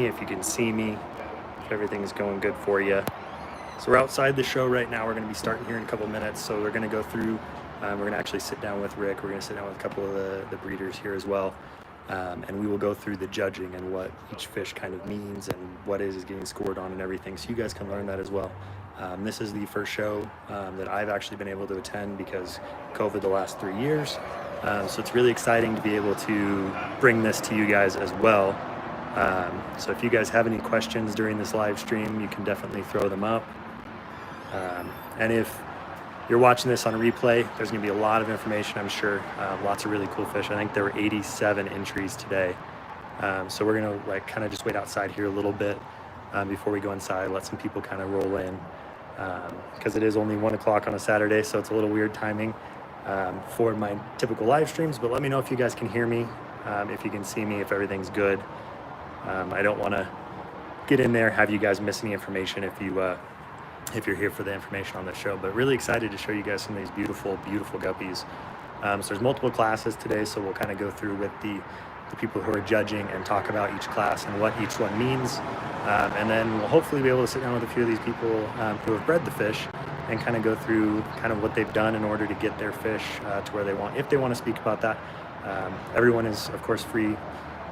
if you can see me, if everything is going good for you. So we're outside the show right now. We're going to be starting here in a couple minutes. So we're going to go through, we're going to actually sit down with Rick. We're going to sit down with a couple of the breeders here as well. And we will go through the judging and what each fish kind of means and what is getting scored on and everything. So you guys can learn that as well. This is the first show that I've actually been able to attend because COVID the last 3 years. So it's really exciting to be able to bring this to you guys as well. So if you guys have any questions during this live stream, you can definitely throw them up. And if you're watching this on a replay, there's going to be a lot of information, I'm sure. Lots of really cool fish. I think there were 87 entries today. So we're going to kind of just wait outside here a little bit before we go inside, let some people kind of roll in. Because it is only 1 o'clock on a Saturday, so it's a little weird timing for my typical live streams. But let me know if you guys can hear me, if you can see me, if everything's good. I don't want to get in there, have you guys miss any information if you're here for the information on the show. But really excited to show you guys some of these beautiful, beautiful guppies. So there's multiple classes today, so we'll kind of go through with the people who are judging and talk about each class and what each one means. And then we'll hopefully be able to sit down with a few of these people who have bred the fish and kind of go through kind of what they've done in order to get their fish to where they want, if they want to speak about that. Everyone is, of course, free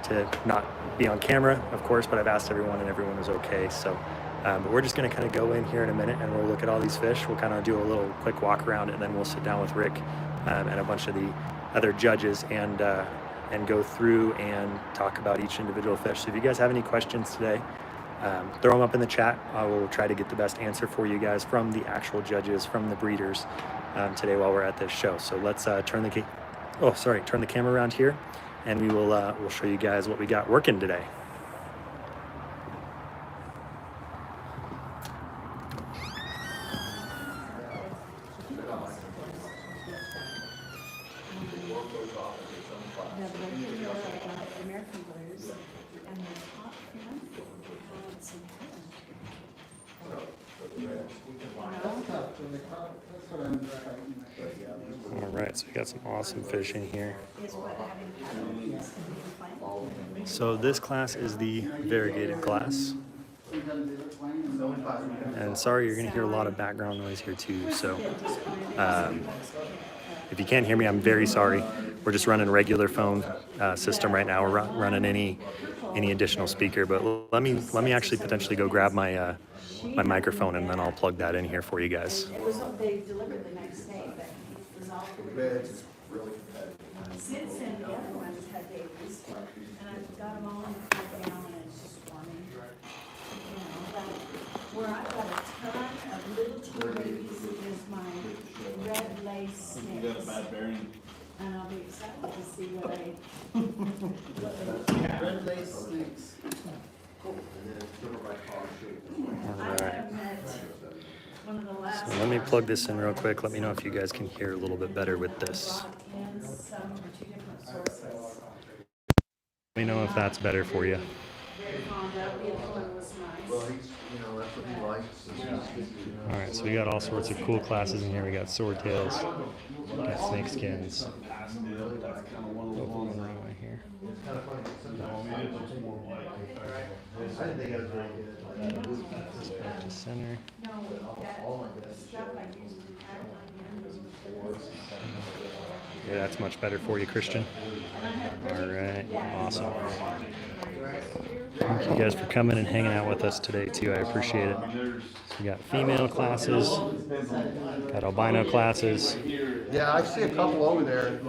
to not be on camera, of course, but I've asked everyone and everyone is okay. So, but we're just going to kind of go in here in a minute and we'll look at all these fish. We'll kind of do a little quick walk around and then we'll sit down with Rick and a bunch of the other judges and go through and talk about each individual fish. So if you guys have any questions today, throw them up in the chat. I will try to get the best answer for you guys from the actual judges, from the breeders today while we're at this show. So let's turn the camera around here and we will we'll show you guys what we got working today. All right, so we got some awesome fish in here. So this class is the variegated class. And sorry, you're gonna hear a lot of background noise here too. So if you can't hear me, I'm very sorry. We're just running regular phone system right now. We're running any additional speaker, but let me actually potentially go grab my my microphone and then I'll plug that in here for you guys. They delivered the next day, but it was all since then, the other ones had babies, and I've got them all in the front now, and it's just forming. You know, but where I've got a ton of little teeny babies is my red lace snakes. You got a bad bearing. And I'll be excited to see what they Red lace snakes. All right. So let me plug this in real quick. Let me know if you guys can hear a little bit better with this. Let me know if that's better for you. All right, so we got all sorts of cool classes in here. We got swordtails, we got snake skins. Here. Back to center. Yeah, that's much better for you, Christian. All right, awesome. Thank you guys for coming and hanging out with us today too. I appreciate it. So we got female classes, got albino classes. Yeah, I see a couple over there. Come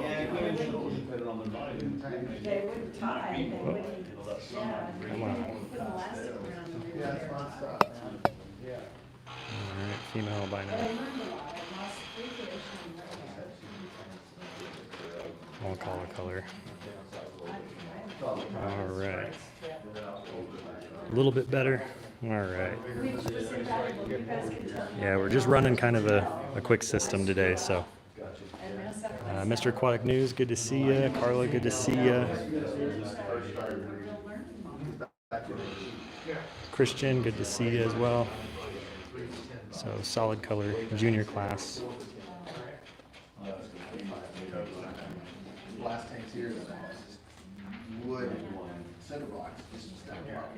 on. All right, female albino. All color. All right. A little bit better. All right. Yeah, we're just running kind of a quick system today, so. Mr. Aquatic News, good to see you. Carla, good to see you. Christian, good to see you as well. So solid color, junior class. Last tanks here, wood, center rocks, just stacked rock.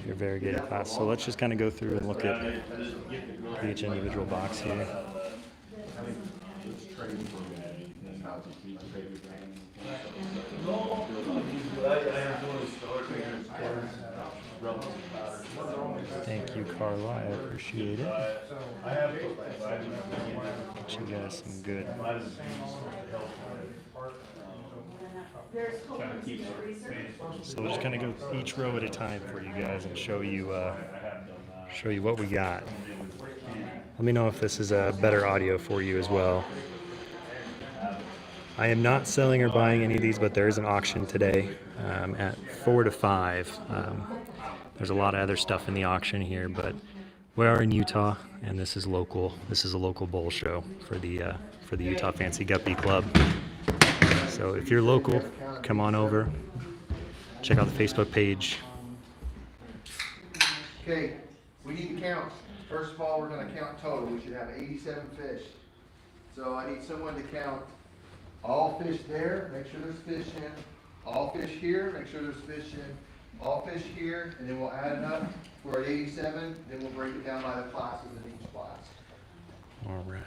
your variegated class. So let's just kind of go through and look at each individual box here. Thank you, Carla. I appreciate it. Get you guys some good. So we'll just kind of go each row at a time for you guys and show you what we got. Let me know if this is a better audio for you as well. I am not selling or buying any of these, but there is an auction today at 4 to 5. There's a lot of other stuff in the auction here, but we are in Utah, and this is local. This is a local bull show for the Utah Fancy Guppy Club. So if you're local, come on over. Check out the Facebook page. Okay, we need to count. First of all, we're gonna count total. We should have 87 fish. So I need someone to count all fish there, make sure there's fish in. All fish here, make sure there's fish in. All fish here, and then we'll add it up. We're at 87, then we'll break it down by the classes in each class. All right.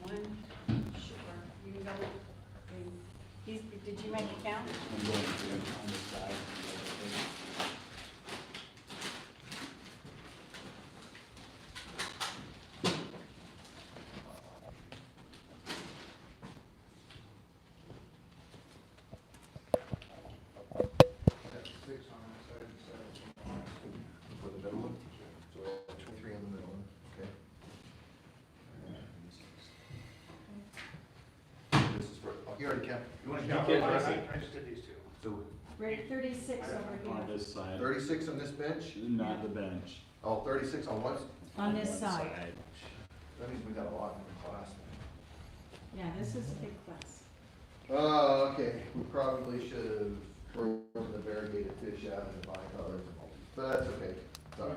One, sure, you can go. Did you make a count? You already counted. You want to count? I just did these two. So We're at 36 over On here. this side, 36 on this bench? not the bench. Oh, 36 on one? On this One side. That means we got a lot in the class. Yeah, this is a big class. Oh, okay. We probably should have thrown the variegated fish out in the bicolors, but that's okay. Sorry.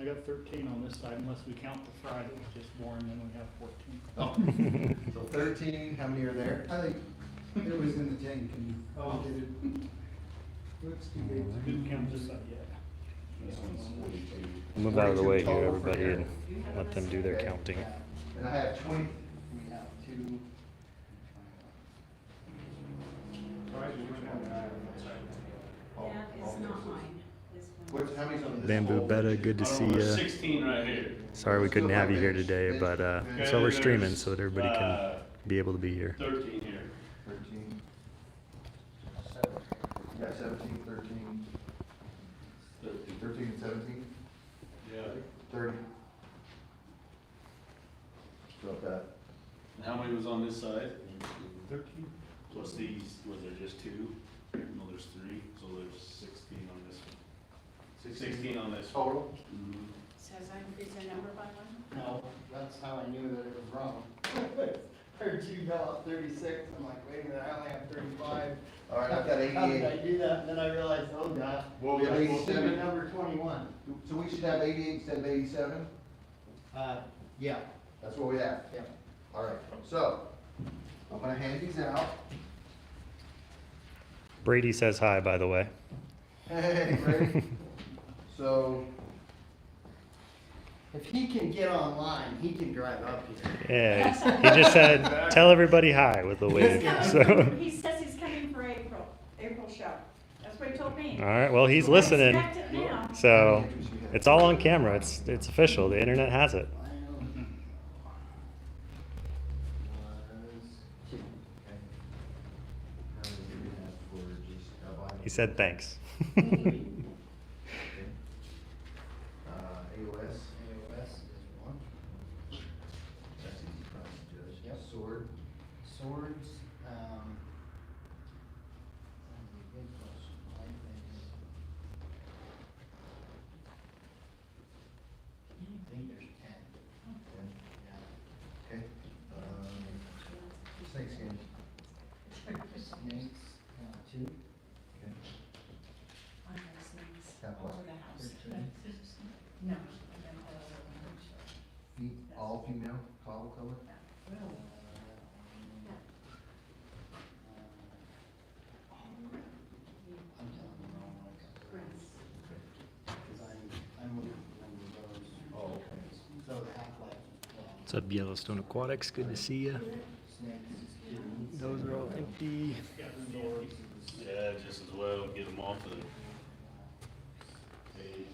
I got 13 on this side, unless we count the fry that was just born, then we have 14. So 13, how many are there? I think it was in the tank and did it. Looks too big. Didn't count this side yet. This one's 42. Move out of the way here, everybody, and let them do their counting. And I have 20. We have two. Yeah, it's not mine. This one. How many's on this? Bamboo Betta, good to see you. 16 right here. Sorry we couldn't have you here today, but so we're streaming so that everybody can be able to be here. 13 here. 13. Yeah, 17, 13. 13 and 17? Yeah. 30. About that. And how many was on this side? 13? Plus these, was there just 2? No, there's 3, so there's 16 on this one. 16 on this one. Total? Mhm. Says I increased the number by one? No, that's how I knew that it was wrong. Heard you go up 36, I'm like, wait a minute, I only have 35. All right, I've got How did 88. I do that? And then I realized, oh God, Well, we have I was thinking 87. number 21. So we should have 88 instead of 87? Yeah, That's what we have? yeah. All right, so I'm gonna hand these out. Brady says hi, by the way. Hey, Brady. So, If he can get online, he can drive up here. Yeah, he just said, tell everybody hi with a wave. So, He says he's coming for April show. That's what he told me. all right, well, he's listening. Expect it now. So, it's all on camera. It's official. The internet has it. I know. Was two. He said thanks. AOS. AOS is one. That's easy for us to judge. Yep. Sword. Swords, that's a good question. I think there's 10. Yeah. Okay. Snake skin. Snakes, 2. Okay. On those things, Capital. over the house. 13. No. Feet, all female, cobble color. I'm What's up, Yellowstone Aquatics? Good to see you. Those are all empty. Yeah, just as well, get them off the page.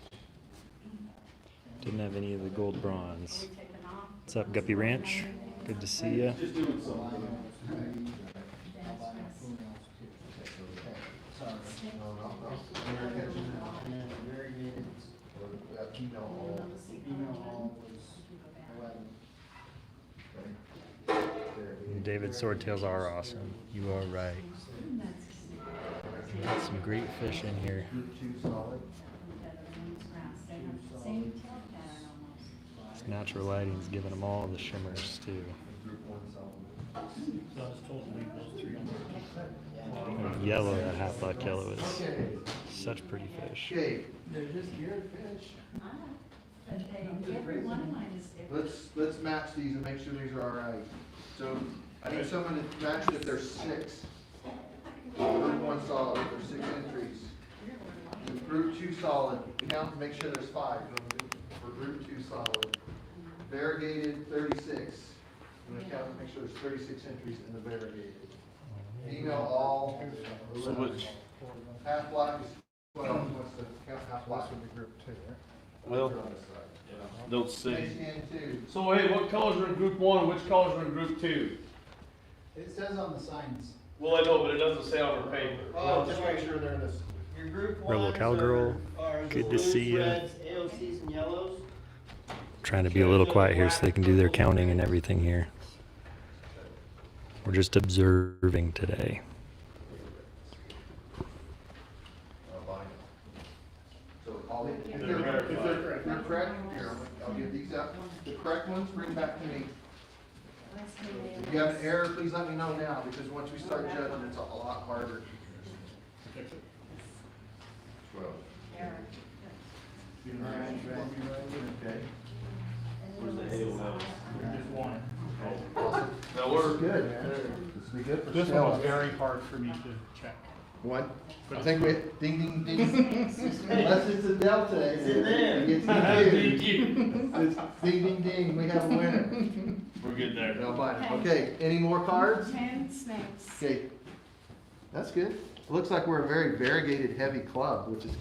Didn't have any of the gold bronze. We taking off? What's up, Guppy Ranch? Good to see you. Just doing something. David, swordtails are awesome. You are right. Got some great fish in here. Same tail pattern almost. This natural lighting's giving them all the shimmers too. So I was told to leave those 3 on there. And yellow, that half black yellow is such pretty fish. Okay, They're just weird fish. But every one of mine is different. let's match these and make sure these are all right. So I need someone to match it if there's 6. Group 1 solid, if there's 6 entries. Group 2 solid, count to make sure there's 5. For group 2 solid. Variegated 36. I'm gonna count to make sure there's 36 entries in the variegated. Female all. So which, Half black is 12. What's the count half black? well, don't Snake say. skin 2. So hey, what colors are in group 1 and which colors are in group 2? It says on the signs. Well, I know, but it doesn't say on the paper. Well, just make sure they're in this. Your group Rebel ones Cowgirl, are the good to blues, see ya. reds, AOCs, and yellows. Trying to be a little quiet here so they can do their counting and everything here. We're just observing today. So if they're correct, here, I'll give these out. The correct ones, bring back to me. If you have an error, please let me know now, because once we start judging, it's a lot harder. Fix it. 12. Error. Okay. Where's the AOL? Just one. Awesome. Now This is we're, good, man. This will be good for This one was Stella. very hard for me to check. What? I think we, ding, ding, ding. Unless it's a delta. It's in there. It gets confused. It's ding, ding, ding, we have a winner. we're good there. No bite. Okay, any more cards? 10 snakes. Okay, that's good. Looks like we're a very variegated heavy club, which is,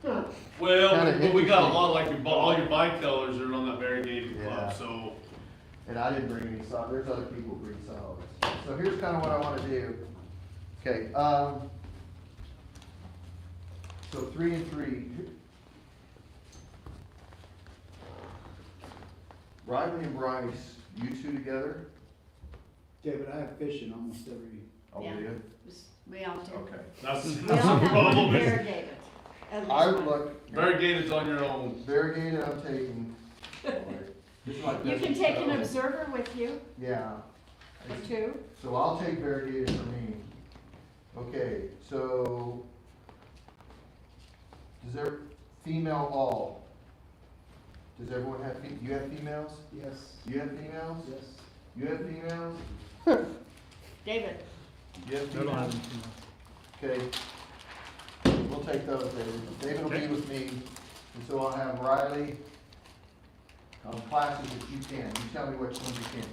Well, Kinda but we got a interesting. lot, like all your bicolors are on that variegated Yeah. club, so. and I didn't bring any solids, there's other people who bring solids. So here's kind of what I want to do. Okay, so 3 and 3. Riley and Bryce, you two together? David, I have fish in almost every. Oh, Yeah. do you? We all do. Okay. That's, We that's all the have one problem, is variegated. At least I would one. look, variegated's on your own. variegated, I'm taking. Just like You this. can take an observer with you, Yeah. or 2. So I'll take variegated for me. Okay, so, does there, female all? Does everyone have, you have females? Yes. You have females? Yes. You have females? David, You have I don't have females? anything Okay. We'll take those, David. David will be with me, and so I'll have Riley, classes if you can. You tell me which ones you can.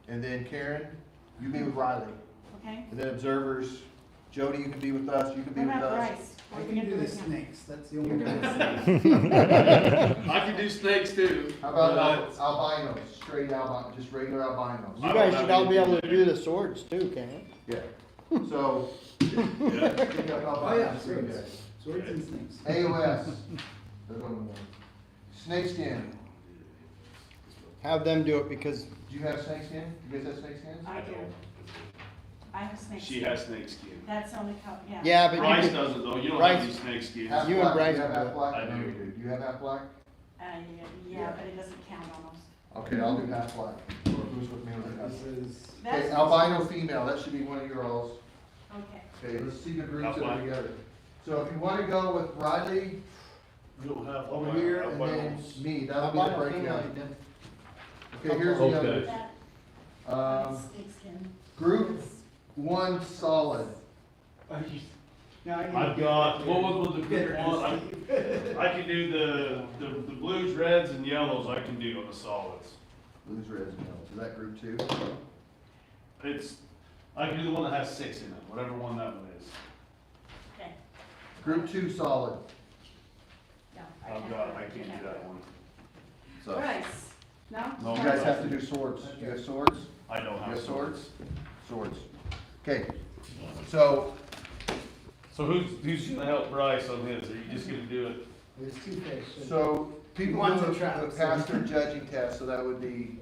And then Karen, you be with Riley. okay? And then observers, Jody, you can be with us, you can be What with about us. Bryce? I What are we can gonna do the with him? snakes, that's the only You're doing one. I can do snakes too. How about but albinos, straight albino, just regular albinos? I You don't guys have should all be anything able to do the swords too, can't you? Yeah, so, yeah. we got Oh, yeah, albinos, three swords. guys. Swords and snakes. AOS, there's one more. Snakeskin, Have them do it because do you have snakeskin? You guys have snakeskins? I do. I have snakes. She has snake skin. That's only, yeah. yeah, but Bryce you could, doesn't though, you don't Bryce- have any snake skins. Half You and black, Bryce you have can do half it. black? I No, do. you do. You have half black? Yeah, but it doesn't count almost. Okay, I'll do half black. Or who's with me with half? This is. Okay, That's- albino female, that should be one of your alls. Okay. Okay, let's see the groups Half that are black. together. So if you wanna go with Riley You don't have over here and then me, that'll be the albino female, breakdown. you did. Okay, here's the Okay. others. That, Um, snakeskin. group 1 solid. I've got, what was the group one? I can do the blues, reds and yellows I can do on the solids. Blues, reds, and yellows. Is that group 2? It's, I can do the one that has 6 in it, whatever one that one is. Okay. Group 2 solid. No, I can't do that one. So Bryce, no? No. you guys have to do swords. You have swords? I don't You have have swords. swords? Swords. Okay, so So who's gonna help Bryce on his? Are you just gonna do it? There's 2 fish. So people One's do a trap, the so- pass their judging test, so that would be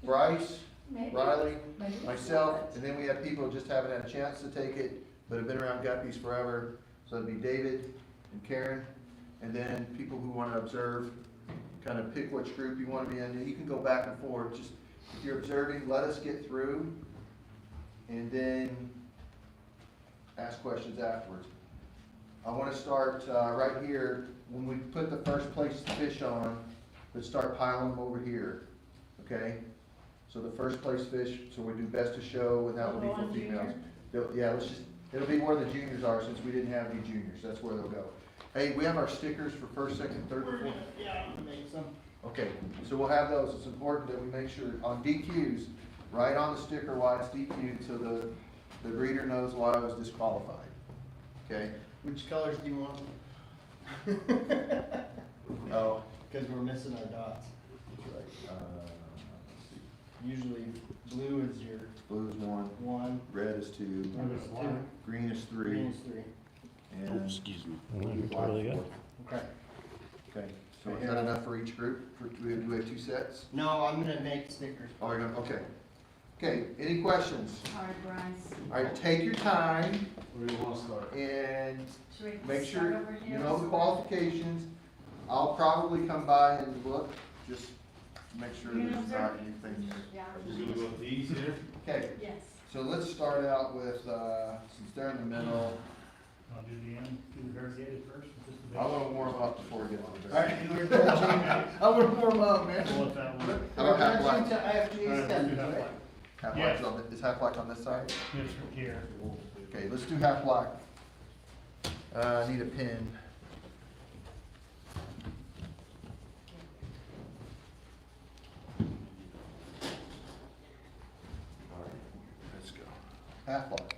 Bryce, Maybe. Riley, Maybe it's myself, not. and then we have people who just haven't had a chance to take it, but have been around Guppies forever. So it'd be David and Karen, and then people who want to observe, kind of pick which group you want to be in, and you can go back and forth. Just, if you're observing, let us get through, and then ask questions afterwards. I want to start right here, when we put the first place fish on, let's start piling them over here, okay? So the first place fish, so we do best to show, and that will be Go for on, females. junior. Yeah, let's just, it'll be where the juniors are, since we didn't have any juniors, that's where they'll go. Hey, we have our stickers for first, second, third, and fourth. Yeah, I'm gonna make some. Okay, so we'll have those, it's important that we make sure on DQs, right on the sticker why it's DQ'd, so the breeder knows why I was disqualified, okay? Which colors do you want? Oh, Because we're missing our dots. let's Usually blue is your see, blue is 1, 1, red is 2, red is 2, green is 3, green is 3. and Excuse me. black Totally is good. 4. Okay. Okay, so is that enough for each group? Do we have 2 sets? No, I'm gonna make stickers. Oh, you're gonna, okay. Okay, any questions? All right, Bryce. All right, take your time Where do you wanna start? and Should we make start sure over you here? know the qualifications. I'll probably come by and look, just make sure You there's know, not sir. anything. Yeah. We're gonna go with these here? Okay, Yes. so let's start out with, since they're in the middle, I'll do the end, do the variegated first. Just the I want to warm up before we get to the All right, we're judging. I want to warm up, man. We'll let that one. How about half We're black? judging to after All these right, we'll do steps, half right? black. Half Yes. black is half black on this side? This right here. Okay, let's do half black. I need a pin. All right, let's go. Half black.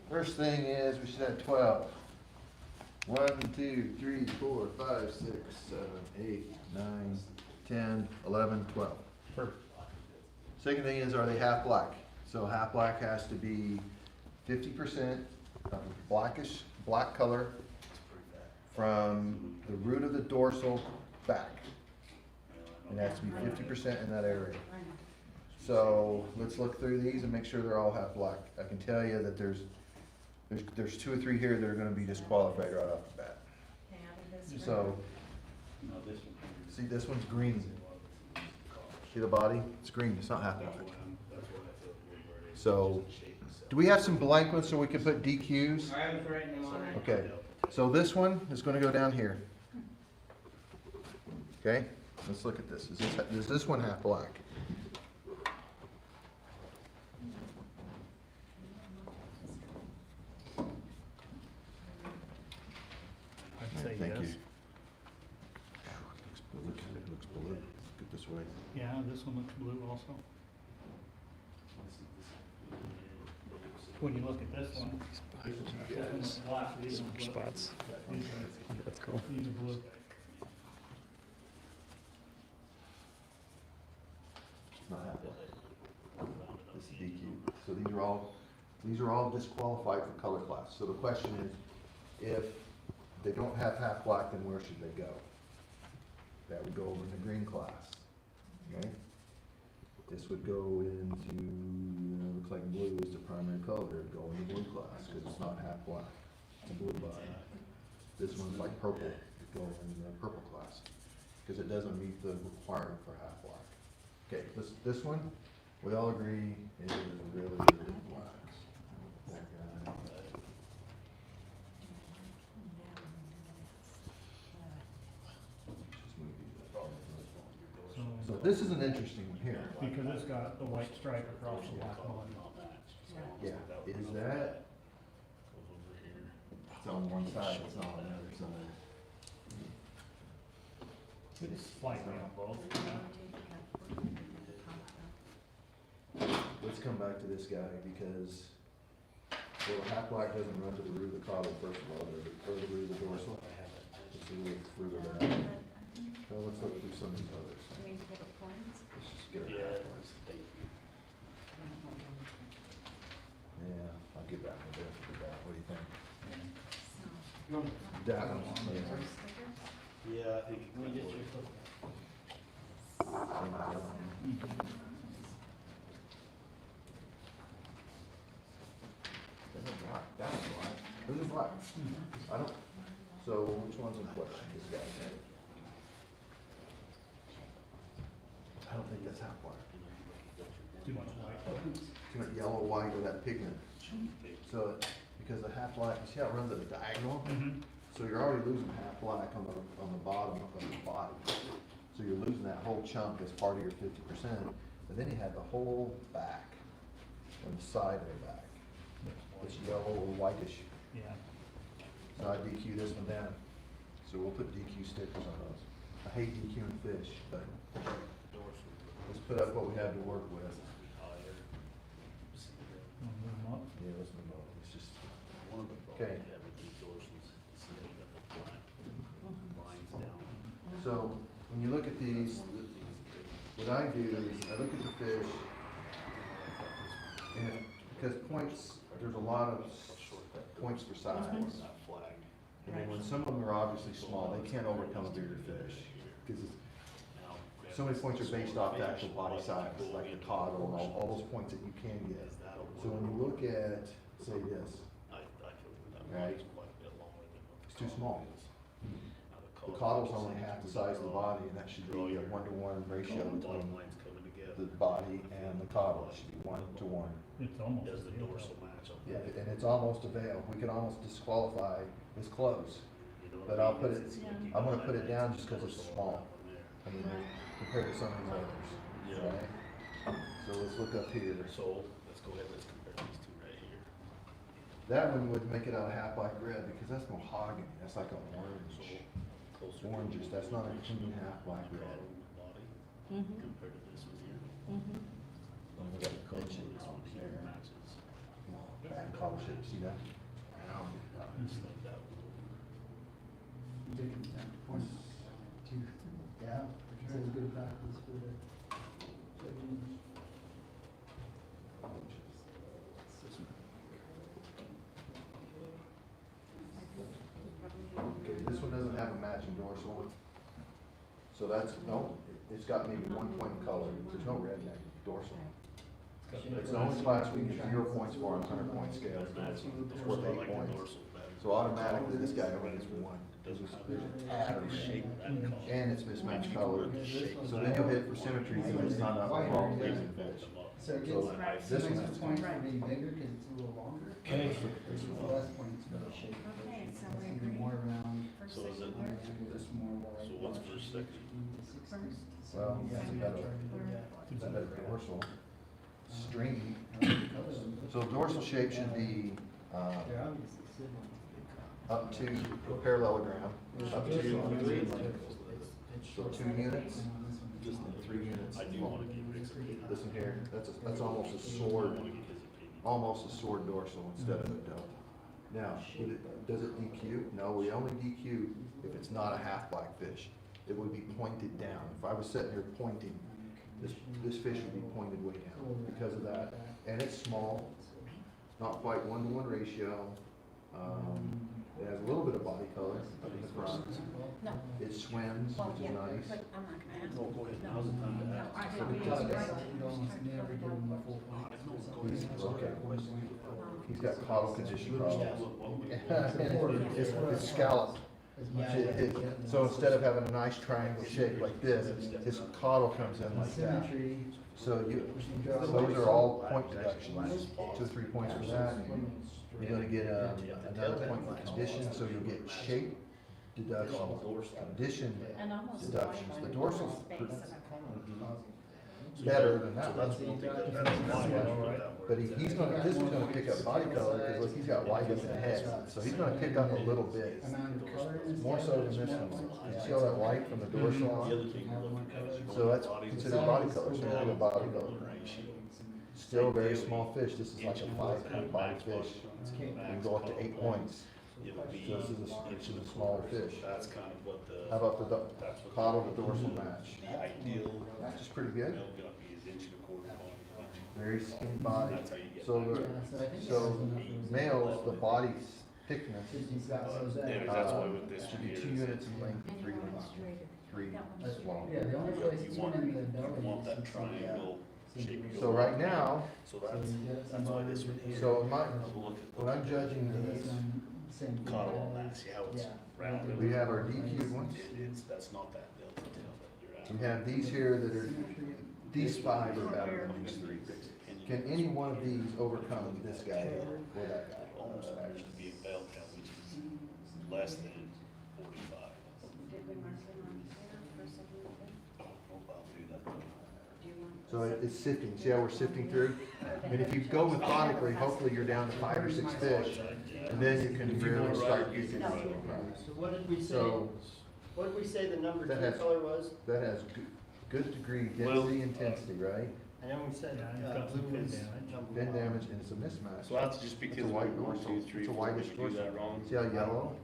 First thing is, we should have 12. 1, 2, 3, 4, 5, 6, 7, 8, 9, 10, 11, 12. Perfect. Second thing is, are they half black? So half black has to be 50% blackish, black color from the root of the dorsal back. It has to be 50% in that area. So let's look through these and make sure they're all half black. I can tell you that there's 2 or 3 here that are gonna be disqualified right off the bat. Okay, out of this So, room. No, this one. see, this one's green. See the body? It's green, it's not half black. So, do we have some blank ones so we can put DQs? I haven't written them on it. Okay, so this one is gonna go down here. Okay, let's look at this. Is this one half black? I'd say Thank yes. you. It looks blue. Get this way. Yeah, this one looks blue also. When you look at this one, this one looks black, these ones look. Spots. These are, That's cool. these are blue. It's not half black. This is DQ. So these are all disqualified for color class. So the question is, if they don't have half black, then where should they go? That would go over in the green class, okay? This would go into, looks like blue is the primary color, it would go in the blue class, because it's not half black, it's a blue body. This one's like purple, it would go in the purple class, because it doesn't meet the requirement for half black. Okay, this one, we all agree is really, really black. So this is an interesting one here. Because it's got the white stripe across the black line. Yeah, is that? It's on one side, it's not on the other side. It's slightly on both, yeah. Let's come back to this guy because, well, the half black doesn't run to the root of the caudal first of all, or the root of the dorsal. It's the root of that. Well, let's look through some of these others. Let's just get a half one. Yeah, I'll get back with that. What do you think? That one, yeah. Yeah, I think. Let me get your foot. Doesn't black, that's black. This is black. I don't, so which one's in question? This guy. I don't think that's half black. Too much white. Too much yellow, white, or that pigment. So, because the half black, you see how it runs at a diagonal? Mm-hmm. So you're already losing half black on the bottom of the body. So you're losing that whole chunk as part of your 50%, but then you have the whole back, on the side of the back. It's yellow or whitish. Yeah. So I DQ this one down. So we'll put DQ stickers on those. I hate DQing fish, but let's put up what we have to work with. Wanna move 'em up? Yeah, let's move on. It's just, okay. So when you look at these, what I do is I look at the fish, and because points, there's a lot of points for size. And then when some of them are obviously small, they can't overcome a bigger fish. Because so many points are based off the actual body size, like the caudal and all those points that you can get. So when you look at, say this, right, it's too small. The caudal's only half the size of the body, and that should be a 1-to-1 ratio between the body and the caudal. It should be 1-to-1. It's almost. Does the dorsal match up? Yeah, and it's almost a veil. We can almost disqualify this close. But I'll put it, I'm gonna put it down just because it's small. I mean, compared to some of these others, right? So let's look up here. So, let's go ahead, let's compare these two right here. That one would make it out of half black red because that's mahogany. That's like an orange. Closer. Oranges, that's not a clean half black red. Body, Mm-hmm. compared to this one here. Mm-hmm. We got the color This shades one on here there. matches. Bad color shade, see that? Just like that one. Yeah, it's a good practice for the. Okay, this one doesn't have a matching dorsal. So that's, no, it's got maybe 1 point of color. There's no red in that dorsal. It's the only class we get 0 points for on a 100-point scale. It's worth 8 points. So automatically, this guy only gets 1. There's a pattern shape, and it's mismatched color. So then you'll hit for symmetry, and it's not a wrong reason fish. So it So gets this some one extra is points for being bigger because it's a little longer. Okay. There's less points for the shape. Okay, so It's we're either more round. So is it, It's more like. so what's first, second? Well, Yeah, that's you better. gotta try to do that. That better dorsal. Stringy. Color them. So dorsal shape should be, They're obviously similar. up to a parallelogram, up to 3 lengths. So 2 units, Just 3 units. I do wanna give Rick's This one here, that's almost a sword, almost a sword dorsal instead of a dome. Now, does it DQ? No, we only DQ if it's not a half black fish. It would be pointed down. If I was sitting here pointing, this fish would be pointed way down because of that. And it's small, not quite 1-to-1 ratio. It has a little bit of body color up in the front. No. It swims, Well, which yeah, is nice. but I'm not gonna ask. No, go ahead, No. now's the time to No, ask. I So don't. because of Right. that, you almost never give them a full point. Okay. He's got caudal condition problems. Yeah. It's scalloped. As much It- as it- they can. So instead of having a nice triangle shape like this, his caudal comes in like that. Symmetry. So those are all point deductions, 2 or 3 points for that. You're gonna get another point for condition, so you'll get shape deductions, condition And almost. deductions. The dorsal's, better than that. That's one thing that. But he's gonna, this is gonna pick up body color, because look, he's got white up in the head, so he's gonna pick up a little bit, more so than this one. You see all that white from the dorsal on? So that's considered body color, so we'll go body color. Still a very small fish, this is like a 5-point body fish. We can go up to 8 points. It would be. So this is a smaller fish. That's kind of what the. How about the caudal to dorsal match? The ideal. Match is pretty good. Male guppy is inch and a quarter long. Very skinny body. That's how you get. So males, the body thickness Yeah, that's why with this should one be here. 2 units in length and 3 units, 3 long. Yeah, the only place it's You want, been in the you want that belly. triangle shape. So right now, So that's why this one here. so my, Look when I'm judging these, caudal on that, see how it's rounded? we have our DQ'd ones. That's not that delta tail that you're at. We have these here that are, these 5 are better than these 3. Can any one of these overcome this guy or that guy? Almost actually be a bell tail, which is less than 45. Did we mark them on here for a second? I'll do that. Do you want? So it's sifting, see how we're sifting through? And if you go methodically, hopefully you're down to 5 or 6 fish, and then you can really start getting. So what did we say, So what did we say the number That 2 has- color was? that has good degree density, intensity, right? I know we said, Yeah, it's got some blue fin was damage. number Fin 1. damage, and it's a mismatch. So that's just It's because a we white 1, dorsal. 2, 3, It's a 4, whitish we do dorsal. that wrong. See how yellow?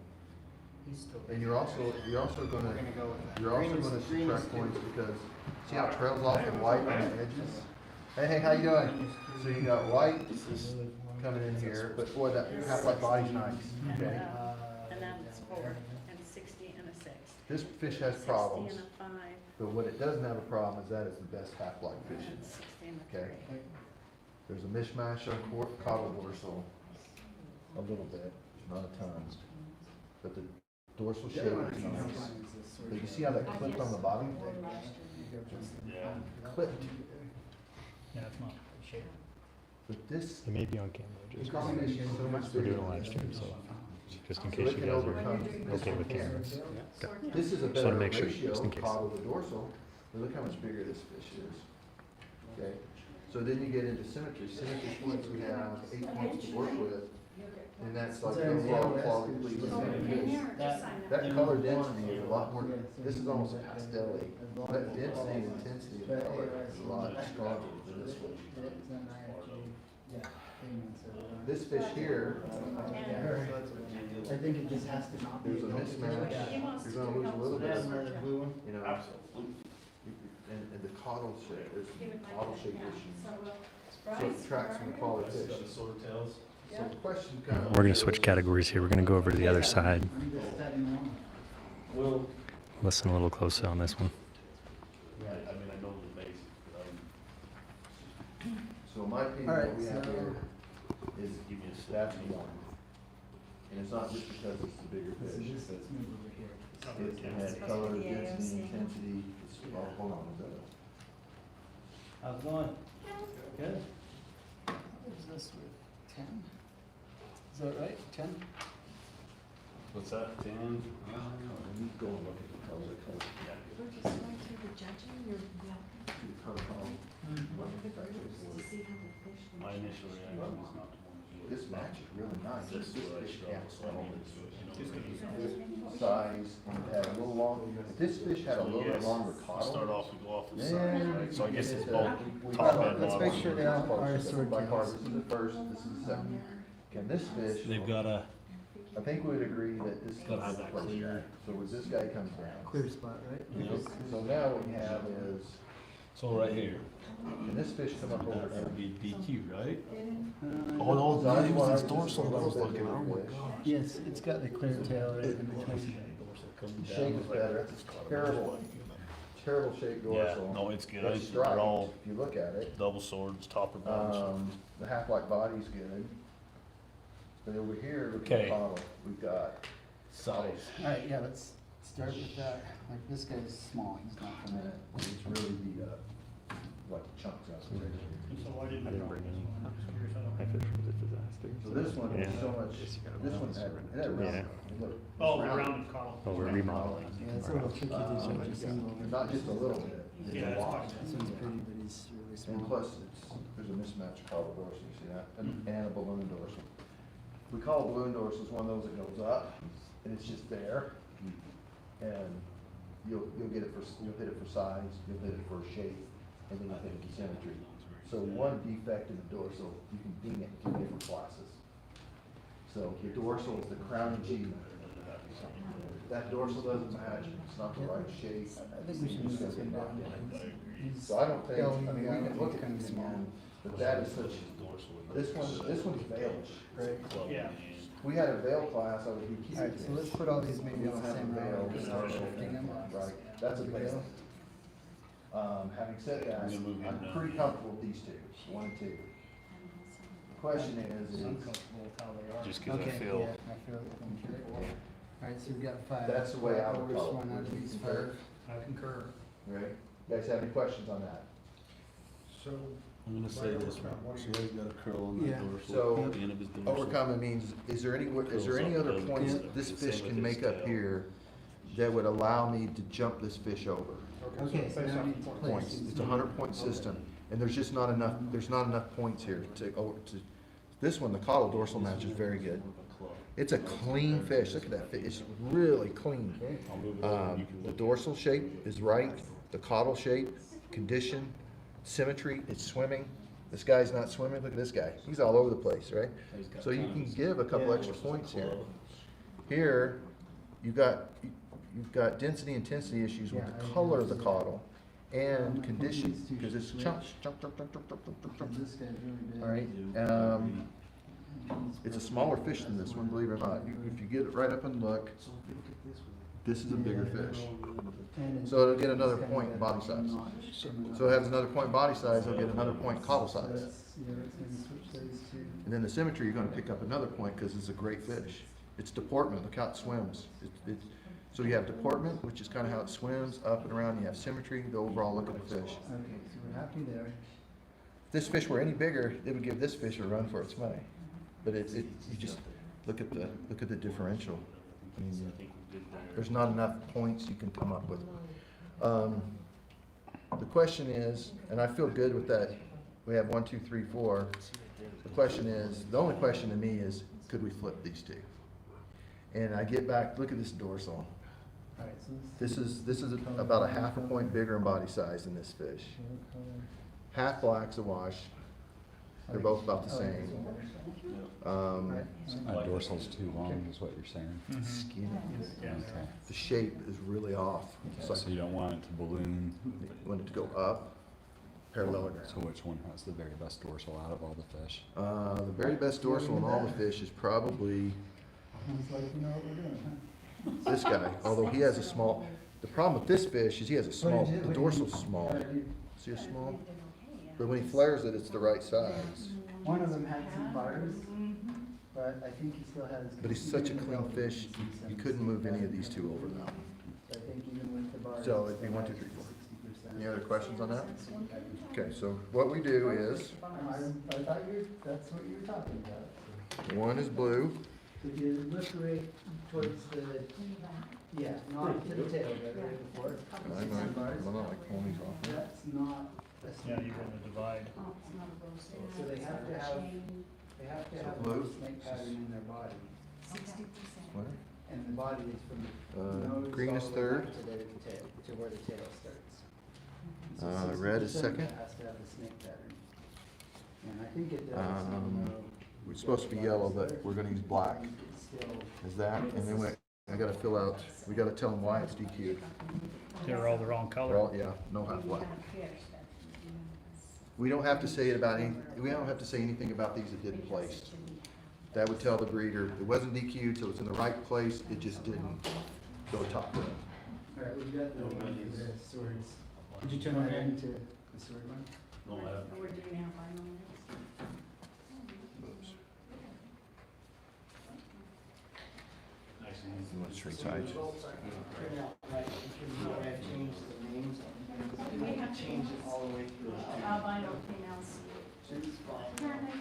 He's still. And you're also gonna, We're gonna go with that. you're also Green is- gonna green is subtract good. points because, see how it trails off the white on the edges? Hey, how you doing? So you got white coming in here, but boy, that half-life body's nice, okay? And that's 4, and 60 and a 6. This fish has problems, 60 and a 5, but what it doesn't have a problem is that it's the best half-life and fish. 60 and a Okay. 3. There's a mishmash on caudal dorsal, a little bit, not a ton, but the dorsal shape is nice. But you see how that clipped on the bottom? Yeah. Clipped. Yeah, it's not shape. But this, It may be on camera, just this fish is so much we're bigger. doing a live stream, so just in So case it you can guys overcome. are okay with cameras. This is a Just better wanna make sure, ratio, just in case. caudal to dorsal, but look how much bigger this fish is. Okay, so then you get into symmetry. Symmetry points, we have 8 points to work with, and that's like the overall quality pleasing So of the in fish. there, just sign up. That color density is a lot more, this is almost pastel-y. That density and intensity of color is a lot stronger than this one. This fish here, I think it just has to not be. there's a mismatch, you're gonna lose a little bit, There's another blue one. you know, Absolutely. and the caudal shape, there's Give it some like caudal that, shape yeah. issues. So, So it tracks from the smaller fish. Got the sword tails. So the question comes. We're gonna switch categories here. We're gonna go over to the other side. I'm just setting one. Well, Listen a little closer on this one. I mean, I know the basics, but So in my opinion, All right, what we have so- here is give me a that's stat. one. And it's not just because it's the bigger So fish. this, let's move over here. It has color, density, intensity, it's, oh, hold on, is that a? How's it going? Good. What is this with 10? Is that right, 10? What's that, 10? You need to go and look at the color, We're just going through the judging, you're welcome see the color column. to see how the fish. My initial reaction was not to want to do it. This match is really nice. This is where I fish struggle, so I can't need to, size, and it had a little long, if this fish had a little bit longer caudal. Start off, we go off the Then side, right? So I guess it's we both get to- top and Let's bottom. make sure they all are This is sword by far, tails. this is the first, this is the second. Can this fish, They've got a, I think we would agree that this is Gotta have that place clear. guy. So as this guy comes down. Clear spot, right? So now what we have is, so right here, can this fish come up over that here? would be DQ, right? Oh, no, Size it was wise, this it's dorsal a that I was little bit looking at. bigger Oh my fish. gosh. Yes, it's got the clear tail right in between. Shape is better, it's terrible, terrible shaped Yeah, dorsal. no, it's good. That's They're striped, all if you look at it. double swords, top and bottom. The half-light body's good. But over here, look at the Okay. bottle, we've got Size. Alright, yeah, let's start with that. Like, this guy's small, he's not And gonna. then it's really beat up, like chunks out there. So why didn't I you? didn't bring any. I'm just curious, I don't- I fished with a disaster. So this one is Yeah. so much, this one had, it had round, Yeah. look. Oh, it's the rounded column. Oh, we're remodeling. Yeah, it's a little tricky to judge a single. Not just a little bit. It's Yeah, a that's lot. This one's pretty, but he's really small. And plus, there's a mismatch of color dorsal, you see that? And a balloon dorsal. We call a balloon dorsal one of those that goes up, and it's just there. And you'll hit it for size, you'll hit it for shape, and then you'll hit it for symmetry. So one defect in the dorsal, you can ding it in 2 different classes. So the dorsal is the crowning G. That dorsal doesn't match, it's not the right shape. I think we should move this one down. So I don't think, Yeah, I mean, we can look at kind of these small. again, but that is such, this one's veilish, right? Yeah. We had a veil class, I would be. Alright, so let's put all these maybe We on don't the have same a veil, row, we just don't start have a shifting them. Right, that's a veil. Having said that, I'm gonna move him I'm down pretty here. comfortable with these two, 1 and 2. The question is, I'm comfortable with how they are. Just because Okay, I feel yeah, I feel it from here. Alright, so we've got 5. That's the way I would Worst call it. one out of Would you these concur? 5. I concur. right? You guys have any questions on that? So, I'm gonna say this one, so he's got a curl on Yeah. that dorsal. So, at the end of his dorsal. Overcoming means, is there any other points that this fish can make up here that would allow me to jump this fish over? Okay, so now we need to place Points, these. it's a 100-point system, and there's just not enough, there's not enough points here this one, the caudal dorsal match is very good. It's a clean fish, look at that fish, it's really clean. The dorsal shape is right, the caudal shape, condition, symmetry, it's swimming. This guy's not swimming, look at this guy, he's all over the place, right? So you can give a couple extra points here. Here, you've got density intensity issues with the color of the caudal and condition, because it's chunk. This guy's really big. All right, it's a smaller fish than this one, believe it or not. If you get it right up and look, this is a bigger fish. And So it'll get another point in body size. So it has another point body size, it'll get another point caudal size. Let's maybe switch those two. And then the symmetry, you're gonna pick up another point because it's a great fish. It's deportment, look how it swims. So you have deportment, which is kind of how it swims, up and around, you have symmetry, the overall look of the fish. Okay, so we're happy there. If this fish were any bigger, it would give this fish a run for its money. But you just, look at the differential. I mean, there's not enough points you can come up with. The question is, and I feel good with that, we have 1, 2, 3, 4. The only question to me is, could we flip these two? And I get back, look at this dorsal. Alright, so This is about a 1/2 point bigger in body size than this fish. Half black's a wash. They're both about the same. my dorsal's too long is what you're saying. Skinny. Yeah. Okay. The shape is really off. It's like So you don't want it to balloon. you want it to go up, parallelogram. So which one has the very best dorsal out of all the fish? The very best dorsal in all the fish is probably Sounds like you know what we're doing, huh? this guy, although he has a small, the problem with this fish is he has a small, the dorsal's small. See how small? But when he flares it, it's the right size. One of them had some bars, but I think he still has. But he's such a clean fish, you couldn't move any of these two over now. I think even with the bars. So it'd be 1, 2, 3, 4. 60%. Any other questions on that? Okay, so what we do is, I thought that's what you were talking about. one is blue, If you look right towards the, yeah, not to the tail, but right before. I don't like ponies off. That's not a Yeah, snake you're pattern. gonna divide. So they have to have blue? a snake pattern in their body, What? and the body is from the nose green all is the way third. back to the tail, to where the tail starts. So Red is 60% second. Has to have a snake pattern. And I think it does. It's supposed to be yellow, but we're gonna use black. Still, Is that, and then I gotta fill out, we gotta tell them why it's DQ'd. They're all the wrong They're color. all, yeah, no half black. We don't have to say it about we don't have to say anything about these that didn't place. That would tell the breeder, it wasn't DQ'd, so it's in the right place, it just didn't go top row. alright, we've got the one for the swords. Could you turn that into the sword one? No, I haven't. We're doing our final ones. Actually, You want to switch sides? Change it all the way through. Albino females. Apparently,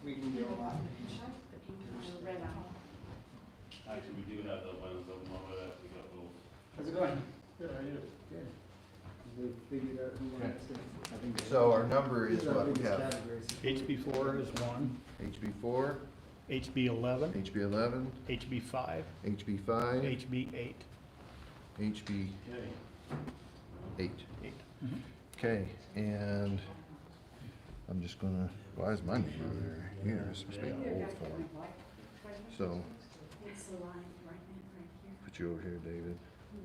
We can do a lot. red eye. actually, we do have the ones of them over that, we got both. How's it going? Good, how are you? Good. they figured out who wants it. I think they- So our number is These are what we biggest have, categories. HB4 is 1, HB4, HB11, HB11, HB5, HB5, HB8. HB8. Eight. Okay, and I'm just gonna, why is my name over there? Here, it's supposed to be an old form. So, It's the line right here. put you over here, David. Yeah,